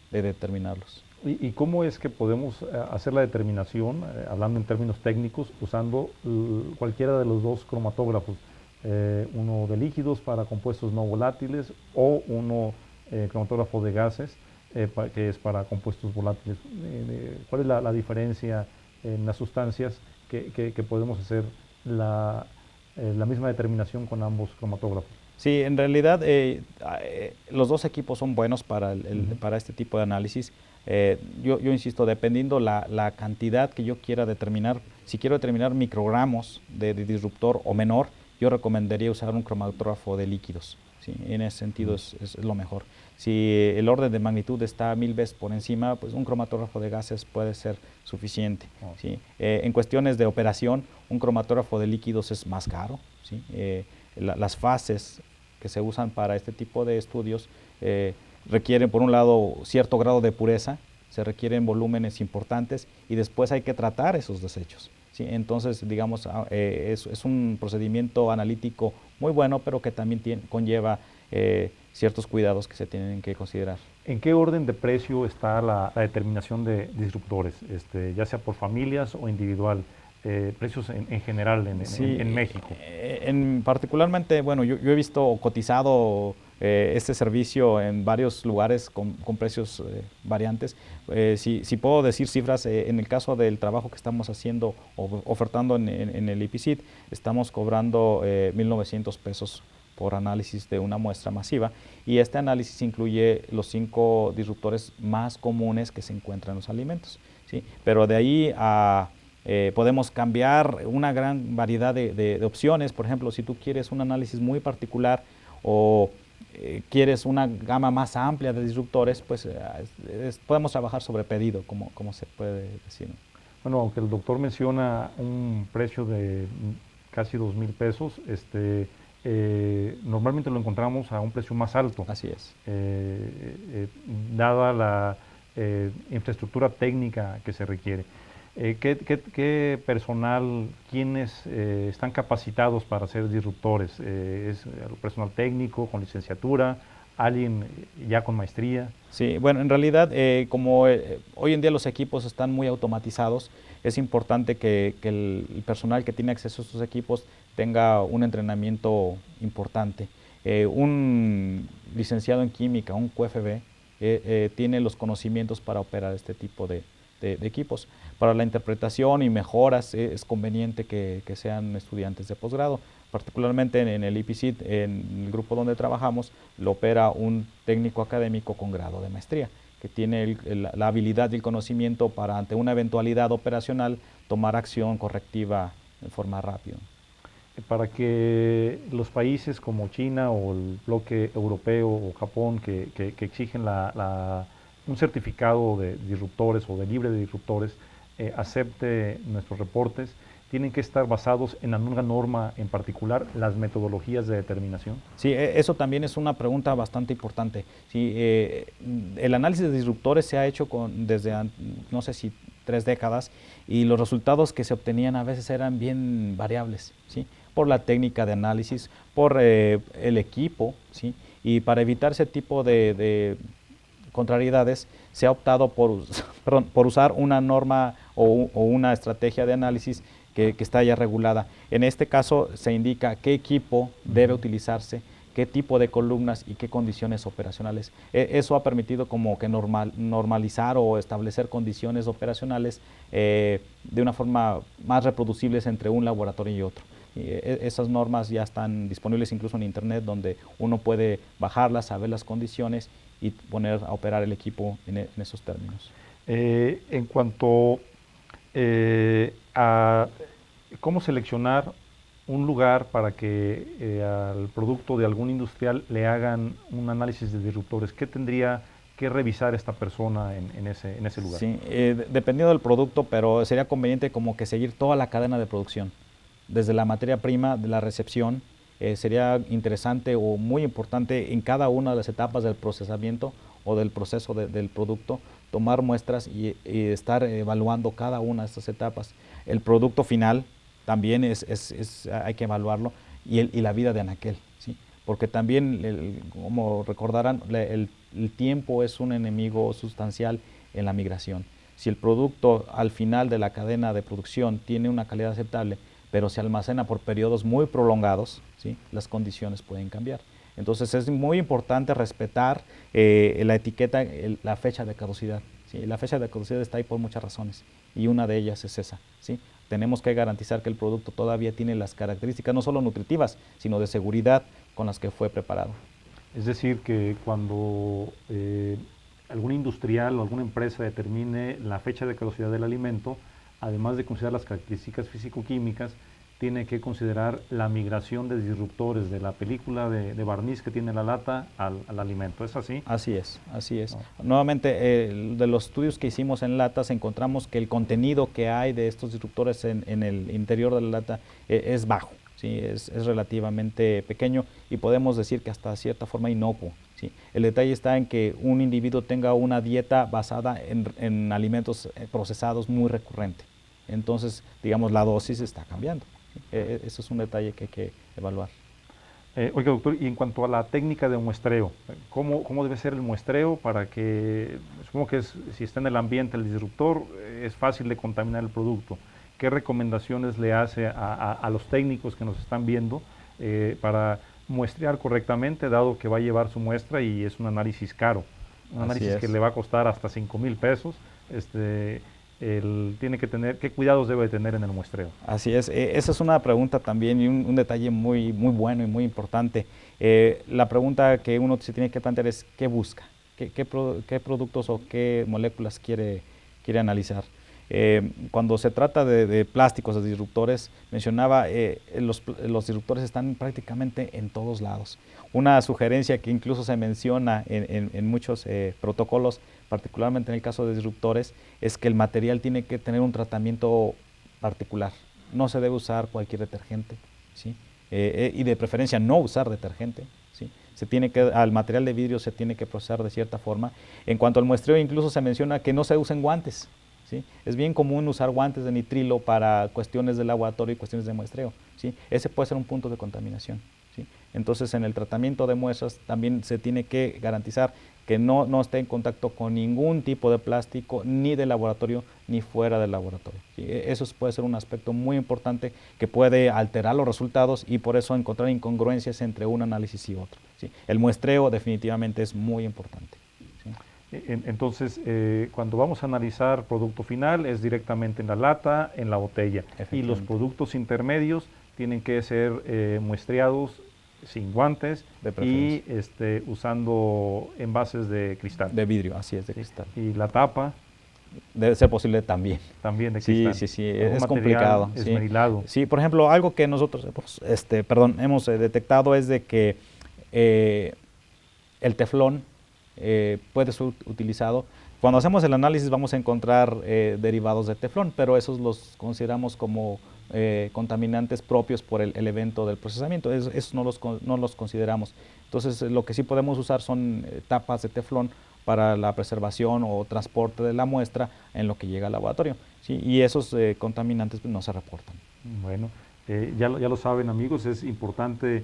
de determinarlos. ¿Y cómo es que podemos hacer la determinación, hablando en términos técnicos, usando cualquiera de los dos cromatógrafos? Uno de líquidos para compuestos no volátiles o uno cromatógrafo de gases que es para compuestos volátiles. ¿Cuál es la diferencia en las sustancias que podemos hacer la misma determinación con ambos cromatógrafos? Sí, en realidad los dos equipos son buenos para este tipo de análisis. Yo insisto, dependiendo la cantidad que yo quiera determinar, si quiero determinar microgramos de disruptor o menor, yo recomendaría usar un cromatógrafo de líquidos, ¿sí? En ese sentido es lo mejor. Si el orden de magnitud está 1000 veces por encima, pues un cromatógrafo de gases puede ser suficiente. ¿Sí? En cuestiones de operación, un cromatógrafo de líquidos es más caro. ¿Sí? Las fases que se usan para este tipo de estudios requieren, por un lado, cierto grado de pureza, se requieren volúmenes importantes y después hay que tratar esos desechos. ¿Sí? Entonces, digamos, es un procedimiento analítico muy bueno, pero que también conlleva ciertos cuidados que se tienen que considerar. ¿En qué orden de precio está la determinación de disruptores, ya sea por familias o individual? Precios en general en México. Particularmente, bueno, yo he visto cotizado este servicio en varios lugares con precios variantes. Si puedo decir cifras, en el caso del trabajo que estamos haciendo o ofertando en el IPCID, estamos cobrando 1,900 pesos por análisis de una muestra masiva, y este análisis incluye los 5 disruptores más comunes que se encuentran en los alimentos, ¿sí? Pero de ahí a podemos cambiar una gran variedad de opciones. Por ejemplo, si tú quieres un análisis muy particular o quieres una gama más amplia de disruptores, pues podemos trabajar sobre pedido, como se puede decir. Bueno, aunque el doctor menciona un precio de casi 2,000 pesos, normalmente lo encontramos a un precio más alto. Así es. Dada la infraestructura técnica que se requiere. ¿Qué personal, quiénes están capacitados para ser disruptores? ¿Es personal técnico, con licenciatura, alguien ya con maestría? Sí, bueno, en realidad, como hoy en día los equipos están muy automatizados, es importante que el personal que tiene acceso a estos equipos tenga un entrenamiento importante. Un licenciado en química, un QFB, tiene los conocimientos para operar este tipo de equipos. Para la interpretación y mejoras es conveniente que sean estudiantes de posgrado. Particularmente en el IPCID, en el grupo donde trabajamos, lo opera un técnico académico con grado de maestría, que tiene la habilidad y el conocimiento para, ante una eventualidad operacional, tomar acción correctiva en forma rápida. Para que los países como China o el bloque europeo o Japón que exigen un certificado de disruptores o de libre de disruptores acepte nuestros reportes, tienen que estar basados en alguna norma en particular, las metodologías de determinación. Sí, eso también es una pregunta bastante importante. Sí, el análisis de disruptores se ha hecho desde, no sé si 3 décadas, y los resultados que se obtenían a veces eran bien variables, ¿sí? Por la técnica de análisis, por el equipo, ¿sí? Y para evitar ese tipo de contrariedades, se ha optado por usar una norma o una estrategia de análisis que está ya regulada. En este caso se indica qué equipo debe utilizarse, qué tipo de columnas y qué condiciones operacionales. Eso ha permitido como que normalizar o establecer condiciones operacionales de una forma más reproducibles entre un laboratorio y otro. Esas normas ya están disponibles incluso en internet, donde uno puede bajarlas, saber las condiciones y poner a operar el equipo en esos términos. En cuanto a cómo seleccionar un lugar para que al producto de algún industrial le hagan un análisis de disruptores, ¿qué tendría que revisar esta persona en ese lugar? Sí, dependiendo del producto, pero sería conveniente como que seguir toda la cadena de producción, desde la materia prima, de la recepción. Sería interesante o muy importante en cada una de las etapas del procesamiento o del proceso del producto, tomar muestras y estar evaluando cada una de estas etapas. El producto final también hay que evaluarlo, y la vida de anaquel, ¿sí? Porque también, como recordarán, el tiempo es un enemigo sustancial en la migración. Si el producto al final de la cadena de producción tiene una calidad aceptable, pero se almacena por periodos muy prolongados, ¿sí? Las condiciones pueden cambiar. Entonces es muy importante respetar la etiqueta, la fecha de caducidad, ¿sí? La fecha de caducidad está ahí por muchas razones, y una de ellas es esa, ¿sí? Tenemos que garantizar que el producto todavía tiene las características no solo nutritivas, sino de seguridad con las que fue preparado. Es decir, que cuando algún industrial o alguna empresa determine la fecha de caducidad del alimento, además de considerar las características físico-químicas, tiene que considerar la migración de disruptores de la película de barniz que tiene la lata al alimento. ¿Es así? Así es, así es. No. Nuevamente, de los estudios que hicimos en latas, encontramos que el contenido que hay de estos disruptores en el interior de la lata es bajo, ¿sí? Es relativamente pequeño y podemos decir que hasta cierta forma inocuo. ¿Sí? El detalle está en que un individuo tenga una dieta basada en alimentos procesados muy recurrente. Entonces, digamos, la dosis está cambiando. ¿Sí? Eso es un detalle que hay que evaluar. Oiga, doctor, y en cuanto a la técnica de muestreo, ¿cómo debe ser el muestreo para que, supongo que si está en el ambiente el disruptor, es fácil de contaminar el producto? ¿Qué recomendaciones le hace a los técnicos que nos están viendo para muestrear correctamente, dado que va a llevar su muestra y es un análisis caro? Un análisis que le va a costar hasta 5,000 pesos. Tiene que tener, ¿qué cuidados debe tener en el muestreo? Así es, esa es una pregunta también y un detalle muy bueno y muy importante. La pregunta que uno se tiene que plantear es ¿qué busca? ¿Qué productos o qué moléculas quiere analizar? Cuando se trata de plásticos, de disruptores, mencionaba, los disruptores están prácticamente en todos lados. Una sugerencia que incluso se menciona en muchos protocolos, particularmente en el caso de disruptores, es que el material tiene que tener un tratamiento particular. No se debe usar cualquier detergente, ¿sí? Y de preferencia no usar detergente, ¿sí? Al material de vidrio se tiene que procesar de cierta forma. En cuanto al muestreo, incluso se menciona que no se usen guantes. ¿Sí? Es bien común usar guantes de nitrilo para cuestiones de laboratorio y cuestiones de muestreo, ¿sí? Ese puede ser un punto de contaminación, ¿sí? Entonces, en el tratamiento de muestras también se tiene que garantizar que no esté en contacto con ningún tipo de plástico, ni de laboratorio, ni fuera del laboratorio, ¿sí? Eso puede ser un aspecto muy importante que puede alterar los resultados y por eso encontrar incongruencias entre un análisis y otro, ¿sí? El muestreo definitivamente es muy importante. Entonces, cuando vamos a analizar producto final es directamente en la lata, en la botella, y los productos intermedios tienen que ser muestreados sin guantes y usando envases de cristal. De vidrio, así es, de cristal. Y la tapa debe ser posible también. También de cristal. Sí, es complicado. Esmerilado. Sí, por ejemplo, algo que nosotros hemos detectado es de que el teflón puede ser utilizado. Cuando hacemos el análisis vamos a encontrar derivados de teflón, pero esos los consideramos como contaminantes propios por el evento del procesamiento. Esos no los consideramos. Entonces, lo que sí podemos usar son tapas de teflón para la preservación o transporte de la muestra en lo que llega al laboratorio, ¿sí? Y esos contaminantes pues, no se reportan. Bueno, ya lo saben, amigos, es importante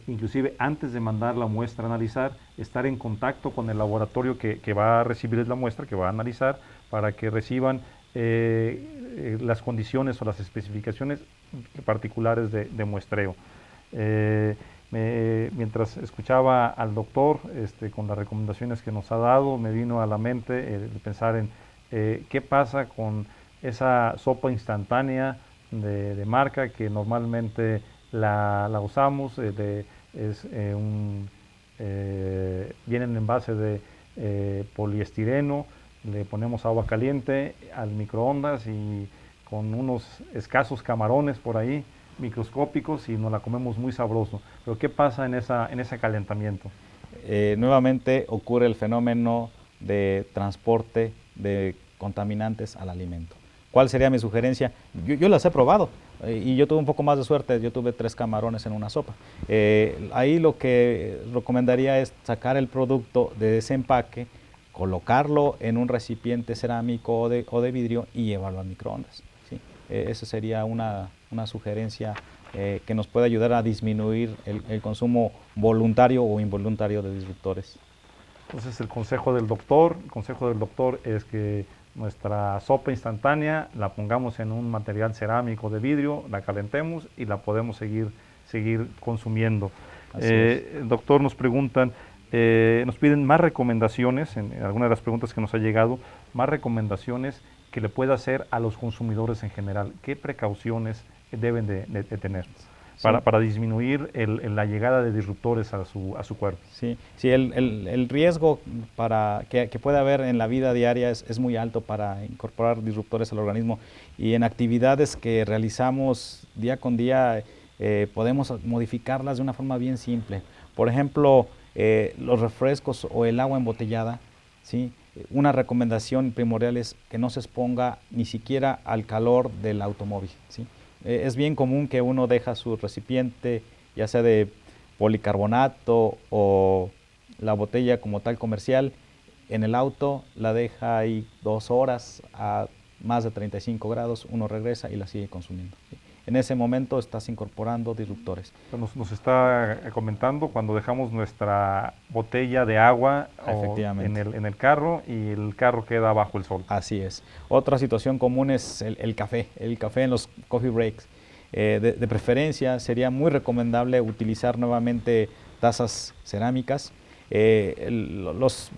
inclusive antes de mandar la muestra a analizar, estar en contacto con el laboratorio que va a recibir la muestra, que va a analizar, para que reciban las condiciones o las especificaciones particulares de muestreo. Mientras escuchaba al doctor con las recomendaciones que nos ha dado, me vino a la mente el pensar en qué pasa con esa sopa instantánea de marca que normalmente la usamos, viene en envase de poliestireno, le ponemos agua caliente al microondas y con unos escasos camarones por ahí, microscópicos, y nos la comemos muy sabroso. Pero ¿qué pasa en ese calentamiento? Nuevamente ocurre el fenómeno de transporte de contaminantes al alimento. ¿Cuál sería mi sugerencia? Yo las he probado y yo tuve un poco más de suerte, yo tuve 3 camarones en una sopa. Ahí lo que recomendaría es sacar el producto de ese empaque, colocarlo en un recipiente cerámico o de vidrio y llevarlo al microondas, ¿sí? Esa sería una sugerencia que nos puede ayudar a disminuir el consumo voluntario o involuntario de disruptores. Entonces el consejo del doctor es que nuestra sopa instantánea la pongamos en un material cerámico de vidrio, la calentemos y la podemos seguir consumiendo. Doctor, nos preguntan, nos piden más recomendaciones, en alguna de las preguntas que nos ha llegado, más recomendaciones que le pueda hacer a los consumidores en general. ¿Qué precauciones deben de tener? para disminuir la llegada de disruptores a su cuerpo. Sí, sí, el riesgo que puede haber en la vida diaria es muy alto para incorporar disruptores al organismo, y en actividades que realizamos día con día podemos modificarlas de una forma bien simple. Por ejemplo, los refrescos o el agua embotellada, ¿sí? Una recomendación primordial es que no se exponga ni siquiera al calor del automóvil, ¿sí? Es bien común que uno deja su recipiente, ya sea de policarbonato o la botella como tal comercial, en el auto, la deja ahí 2 horas a más de 35 grados, uno regresa y la sigue consumiendo, ¿sí? En ese momento estás incorporando disruptores. Nos está comentando cuando dejamos nuestra botella de agua en el carro y el carro queda bajo el sol. Así es. Otra situación común es el café en los coffee breaks. De preferencia sería muy recomendable utilizar nuevamente tazas cerámicas. Los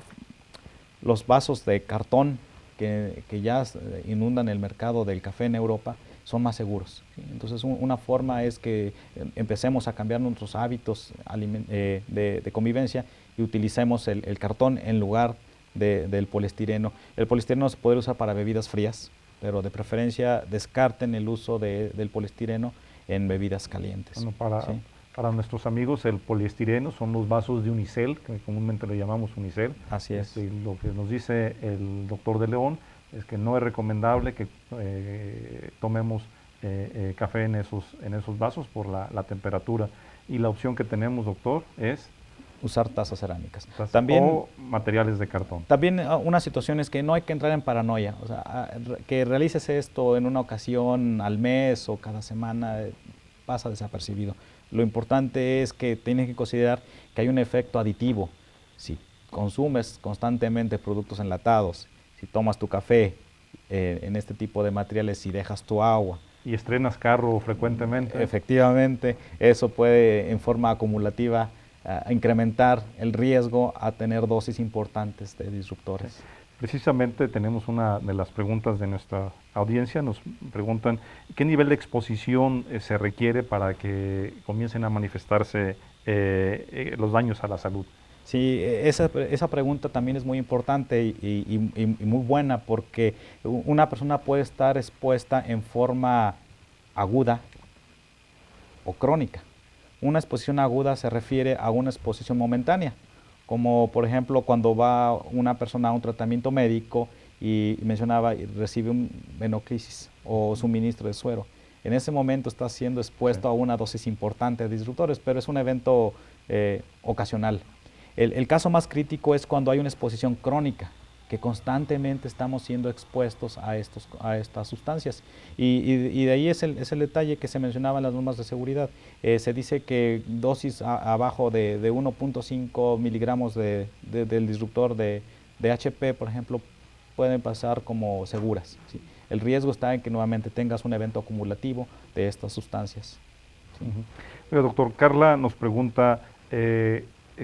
vasos de cartón que ya inundan el mercado del café en Europa son más seguros, ¿sí? Entonces una forma es que empecemos a cambiar nuestros hábitos de convivencia y utilicemos el cartón en lugar del poliestireno. El poliestireno se puede usar para bebidas frías, pero de preferencia descarten el uso del poliestireno en bebidas calientes. Bueno, ¿sí? Para nuestros amigos, el poliestireno son los vasos de unicel, que comúnmente le llamamos unicel. Así es. Lo que nos dice el doctor de León es que no es recomendable que tomemos café en esos vasos por la temperatura. Y la opción que tenemos, doctor, es usar tazas cerámicas. O materiales de cartón. También una situación es que no hay que entrar en paranoia. O sea, que realices esto en una ocasión al mes o cada semana pasa desapercibido. Lo importante es que tienes que considerar que hay un efecto aditivo. Si consumes constantemente productos enlatados, si tomas tu café en este tipo de materiales, si dejas tu agua. Y estrenas carro frecuentemente. Efectivamente, eso puede en forma acumulativa incrementar el riesgo a tener dosis importantes de disruptores. Precisamente tenemos una de las preguntas de nuestra audiencia, nos preguntan ¿qué nivel de exposición se requiere para que comiencen a manifestarse los daños a la salud? Sí, esa pregunta también es muy importante y muy buena, porque una persona puede estar expuesta en forma aguda o crónica. Una exposición aguda se refiere a una exposición momentánea, como por ejemplo cuando va una persona a un tratamiento médico y mencionaba y recibe un venoclisis o suministro de suero. En ese momento está siendo expuesto a una dosis importante de disruptores, pero es un evento ocasional. El caso más crítico es cuando hay una exposición crónica, que constantemente estamos siendo expuestos a estas sustancias. Y de ahí es el detalle que se mencionaba en las normas de seguridad. Se dice que dosis abajo de 1.5 miligramos del disruptor de HP, por ejemplo, pueden pasar como seguras, ¿sí? El riesgo está en que nuevamente tengas un evento acumulativo de estas sustancias, ¿sí? Oiga, doctor, Carla nos pregunta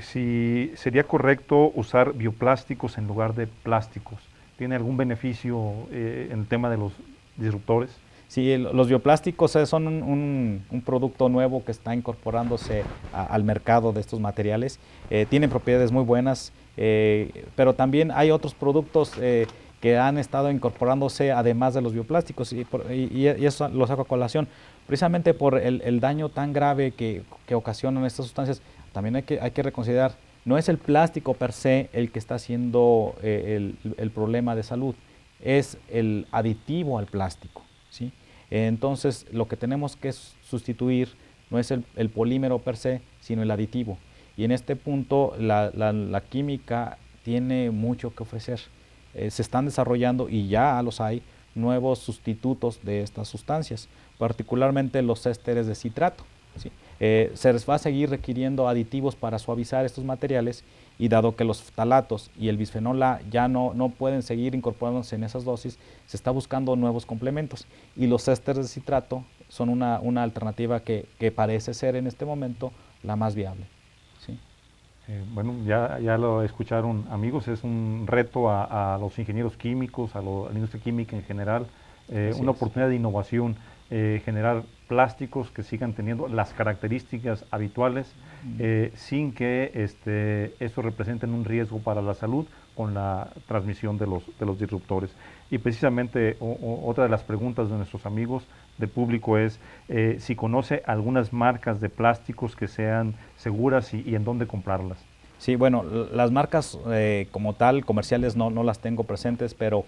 si sería correcto usar bioplásticos en lugar de plásticos. ¿Tiene algún beneficio en el tema de los disruptores? Sí, los bioplásticos son un producto nuevo que está incorporándose al mercado de estos materiales. Tienen propiedades muy buenas, pero también hay otros productos que han estado incorporándose además de los bioplásticos, y eso lo saco a colación. Precisamente por el daño tan grave que ocasionan estas sustancias, también hay que reconsiderar, no es el plástico per se el que está haciendo el problema de salud, es el aditivo al plástico, ¿sí? Entonces, lo que tenemos que sustituir no es el polímero per se, sino el aditivo. Y en este punto, la química tiene mucho que ofrecer. Se están desarrollando, y ya los hay, nuevos sustitutos de estas sustancias, particularmente los ésteres de citrato, ¿sí? Se les va a seguir requiriendo aditivos para suavizar estos materiales, y dado que los ftalatos y el bisfenol A ya no pueden seguir incorporándose en esas dosis, se está buscando nuevos complementos, y los ésteres de citrato son una alternativa que parece ser en este momento la más viable, ¿sí? Bueno, ya lo escucharon, amigos, es un reto a los ingenieros químicos, a la industria química en general, una oportunidad de innovación. generar plásticos que sigan teniendo las características habituales sin que eso represente un riesgo para la salud con la transmisión de los disruptores. Y precisamente otra de las preguntas de nuestros amigos del público es si conoce algunas marcas de plásticos que sean seguras y en dónde comprarlas. Sí, bueno, las marcas como tal, comerciales, no las tengo presentes, pero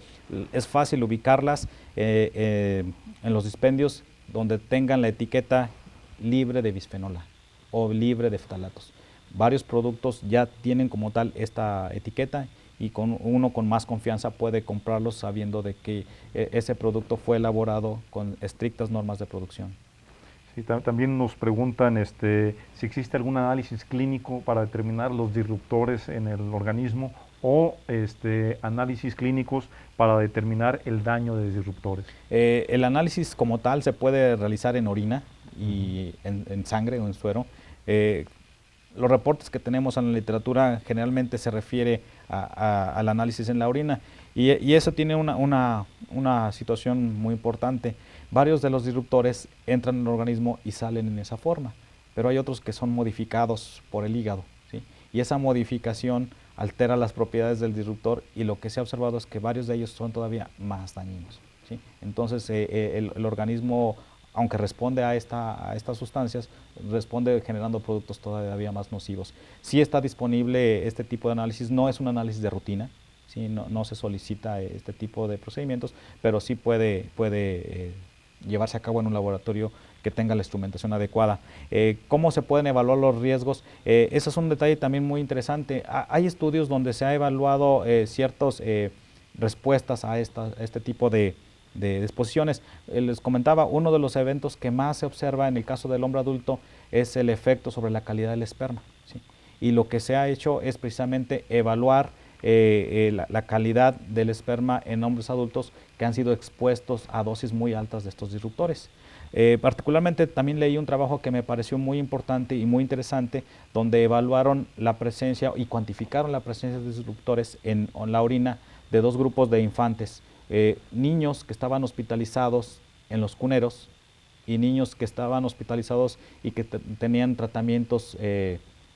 es fácil ubicarlas en los dispendios donde tengan la etiqueta libre de bisfenol A o libre de ftalatos. Varios productos ya tienen como tal esta etiqueta y uno con más confianza puede comprarlos sabiendo de que ese producto fue elaborado con estrictas normas de producción. Sí, también nos preguntan si existe algún análisis clínico para determinar los disruptores en el organismo o análisis clínicos para determinar el daño de disruptores. El análisis como tal se puede realizar en orina y en sangre o en suero. Los reportes que tenemos en la literatura generalmente se refiere al análisis en la orina y eso tiene una situación muy importante. Varios de los disruptores entran en el organismo y salen en esa forma, pero hay otros que son modificados por el hígado, ¿sí? Y esa modificación altera las propiedades del disruptor y lo que se ha observado es que varios de ellos son todavía más dañinos, ¿sí? Entonces el organismo, aunque responde a estas sustancias, responde generando productos todavía más nocivos. Sí está disponible este tipo de análisis, no es un análisis de rutina, ¿sí? No se solicita este tipo de procedimientos, pero sí puede llevarse a cabo en un laboratorio que tenga la instrumentación adecuada. ¿Cómo se pueden evaluar los riesgos? Ese es un detalle también muy interesante. Hay estudios donde se ha evaluado ciertas respuestas a este tipo de exposiciones. Les comentaba, uno de los eventos que más se observa en el caso del hombre adulto es el efecto sobre la calidad del esperma, ¿sí? Y lo que se ha hecho es precisamente evaluar la calidad del esperma en hombres adultos que han sido expuestos a dosis muy altas de estos disruptores. Particularmente también leí un trabajo que me pareció muy importante y muy interesante, donde evaluaron la presencia y cuantificaron la presencia de disruptores en la orina de dos grupos de infantes, niños que estaban hospitalizados en los cuneros y niños que estaban hospitalizados y que tenían tratamientos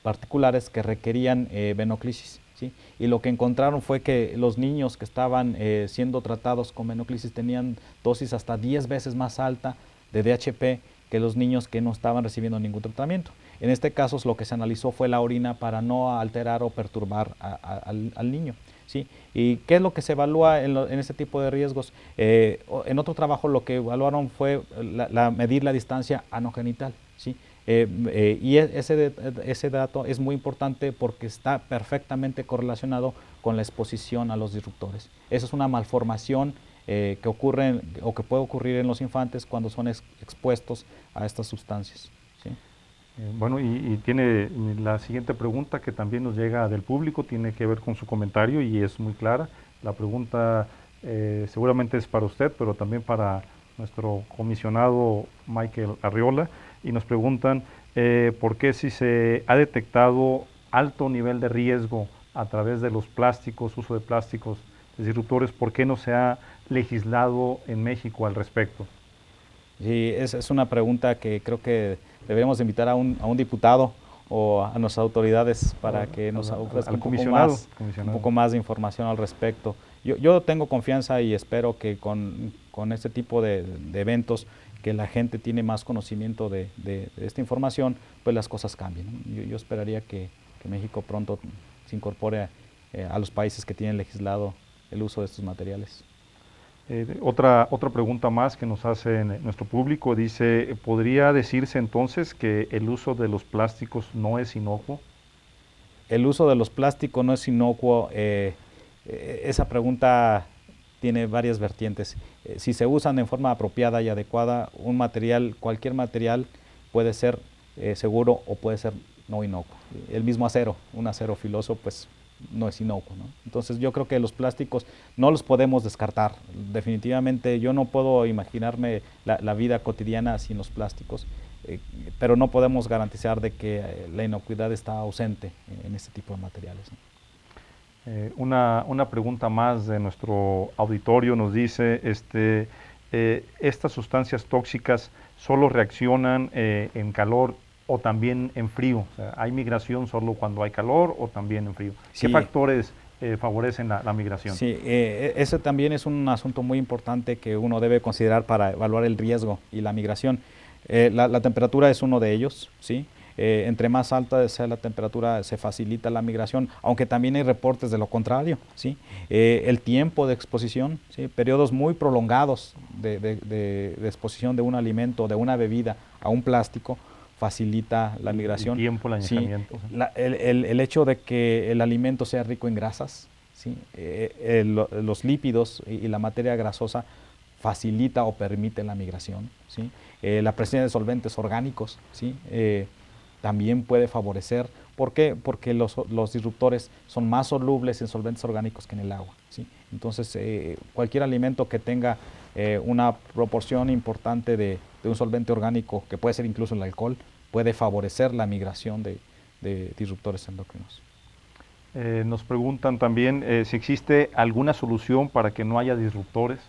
particulares que requerían venoclisis. ¿Sí? Y lo que encontraron fue que los niños que estaban siendo tratados con venoclisis tenían dosis hasta 10 veces más alta de DHP que los niños que no estaban recibiendo ningún tratamiento. En este caso lo que se analizó fue la orina para no alterar o perturbar al niño. ¿Sí? ¿Y qué es lo que se evalúa en este tipo de riesgos? En otro trabajo lo que evaluaron fue medir la distancia anogenital. ¿Sí? Y ese dato es muy importante porque está perfectamente correlacionado con la exposición a los disruptores. Esa es una malformación que ocurre o que puede ocurrir en los infantes cuando son expuestos a estas sustancias. ¿Sí? Bueno, y tiene la siguiente pregunta que también nos llega del público, tiene que ver con su comentario y es muy clara. La pregunta seguramente es para usted, pero también para nuestro comisionado Michael Arriola, y nos preguntan por qué si se ha detectado alto nivel de riesgo a través de los plásticos, uso de plásticos disruptores, ¿por qué no se ha legislado en México al respecto? Sí, es una pregunta que creo que deberíamos invitar a un diputado o a nuestras autoridades para que nos ofrezcan un poco más de información al respecto. Yo tengo confianza y espero que con este tipo de eventos que la gente tiene más conocimiento de esta información, pues las cosas cambien, ¿no? Yo esperaría que México pronto se incorpore a los países que tienen legislado el uso de estos materiales. Otra pregunta más que nos hace nuestro público dice, ¿podría decirse entonces que el uso de los plásticos no es inocuo? El uso de los plásticos no es inocuo. Esa pregunta tiene varias vertientes. Si se usan en forma apropiada y adecuada, cualquier material puede ser seguro o puede ser no inocuo. El mismo acero, un acero filoso, pues no es inocuo, ¿no? Entonces yo creo que los plásticos no los podemos descartar. Definitivamente yo no puedo imaginarme la vida cotidiana sin los plásticos, pero no podemos garantizar de que la inocuidad está ausente en este tipo de materiales, ¿no? Una pregunta más de nuestro auditorio nos dice, ¿estas sustancias tóxicas solo reaccionan en calor o también en frío? O sea, ¿hay migración solo cuando hay calor o también en frío? Sí. ¿Qué factores favorecen la migración? Sí, ese también es un asunto muy importante que uno debe considerar para evaluar el riesgo y la migración. La temperatura es uno de ellos, ¿sí? Entre más alta sea la temperatura, se facilita la migración, aunque también hay reportes de lo contrario, ¿sí? El tiempo de exposición, ¿sí? Periodos muy prolongados de exposición de un alimento, de una bebida a un plástico, facilita la migración. El tiempo, el añejamiento. Sí, el hecho de que el alimento sea rico en grasas, ¿sí? Los lípidos y la materia grasosa facilita o permite la migración, ¿sí? La presencia de solventes orgánicos, ¿sí? También puede favorecer. ¿Por qué? Porque los disruptores son más solubles en solventes orgánicos que en el agua, ¿sí? Entonces, cualquier alimento que tenga una proporción importante de un solvente orgánico, que puede ser incluso el alcohol, puede favorecer la migración de disruptores endocrinos. Nos preguntan también si existe alguna solución para que no haya disruptores.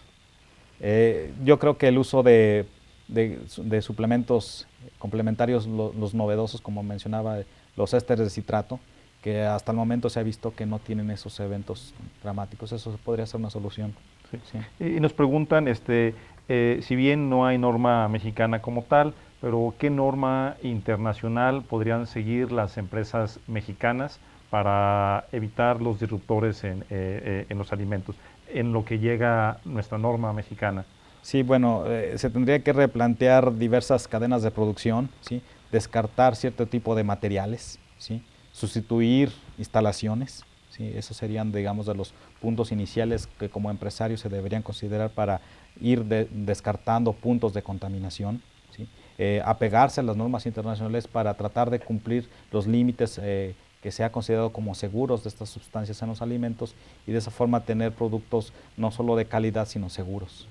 Yo creo que el uso de suplementos complementarios, los novedosos, como mencionaba, los ésteres de citrato, que hasta el momento se ha visto que no tienen esos eventos dramáticos. Eso podría ser una solución. Sí. Sí. Y nos preguntan, si bien no hay norma mexicana como tal, pero ¿qué norma internacional podrían seguir las empresas mexicanas para evitar los disruptores en los alimentos, en lo que llega nuestra norma mexicana? Sí, bueno, se tendría que replantear diversas cadenas de producción, ¿sí? Descartar cierto tipo de materiales, ¿sí? Sustituir instalaciones, ¿sí? Esos serían, digamos, de los puntos iniciales que como empresarios se deberían considerar para ir descartando puntos de contaminación, ¿sí? Apegarse a las normas internacionales para tratar de cumplir los límites que se ha considerado como seguros de estas sustancias en los alimentos y de esa forma tener productos no solo de calidad, sino seguros.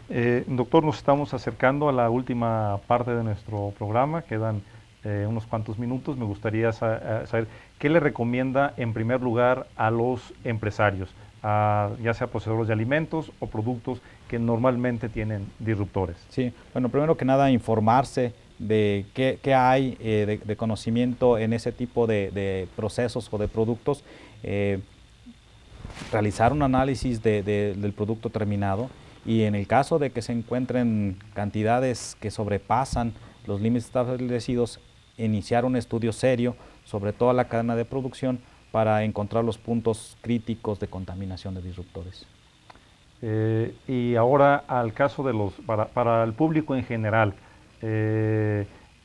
Sí. Doctor, nos estamos acercando a la última parte de nuestro programa, quedan unos cuantos minutos. Me gustaría saber qué le recomienda en primer lugar a los empresarios, ya sea procesadores de alimentos o productos que normalmente tienen disruptores. Sí, bueno, primero que nada informarse de qué hay de conocimiento en ese tipo de procesos o de productos, realizar un análisis del producto terminado y en el caso de que se encuentren cantidades que sobrepasan los límites establecidos, iniciar un estudio serio sobre toda la cadena de producción para encontrar los puntos críticos de contaminación de disruptores. Y ahora al caso de para el público en general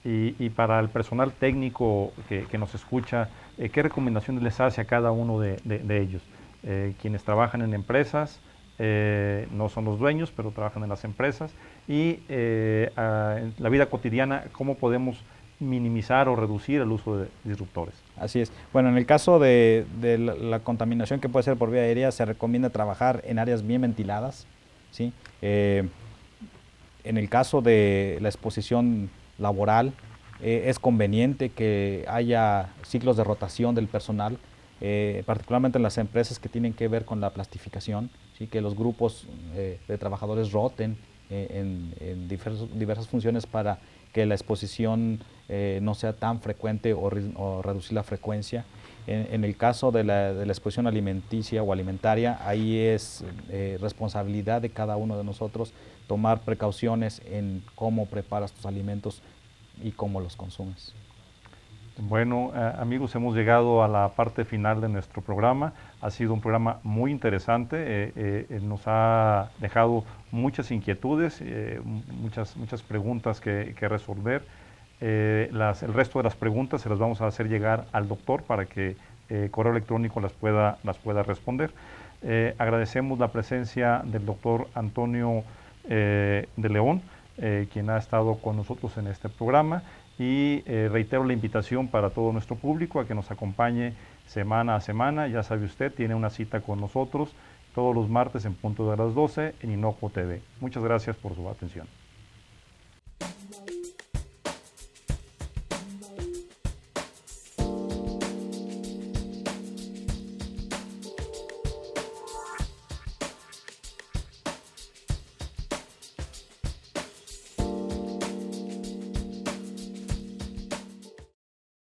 y para el personal técnico que nos escucha, ¿qué recomendaciones les hace a cada uno de ellos? Quienes trabajan en empresas, no son los dueños, pero trabajan en las empresas, y en la vida cotidiana, ¿cómo podemos minimizar o reducir el uso de disruptores? Así es. Bueno, en el caso de la contaminación que puede ser por vía aérea, se recomienda trabajar en áreas bien ventiladas, ¿sí? En el caso de la exposición laboral, es conveniente que haya ciclos de rotación del personal, particularmente en las empresas que tienen que ver con la plastificación, ¿sí? Que los grupos de trabajadores roten en diversas funciones para que la exposición no sea tan frecuente o reducir la frecuencia. En el caso de la exposición alimenticia o alimentaria, ahí es responsabilidad de cada uno de nosotros tomar precauciones en cómo preparas tus alimentos y cómo los consumes. Bueno, amigos, hemos llegado a la parte final de nuestro programa. Ha sido un programa muy interesante, nos ha dejado muchas inquietudes, muchas preguntas que resolver. El resto de las preguntas se las vamos a hacer llegar al doctor para que correo electrónico las pueda responder. Agradecemos la presencia del doctor Antonio de León, quien ha estado con nosotros en este programa. Y reitero la invitación para todo nuestro público a que nos acompañe semana a semana. Ya sabe usted, tiene una cita con nosotros todos los martes en punto de las 12 en Inocuo TV. Muchas gracias por su atención.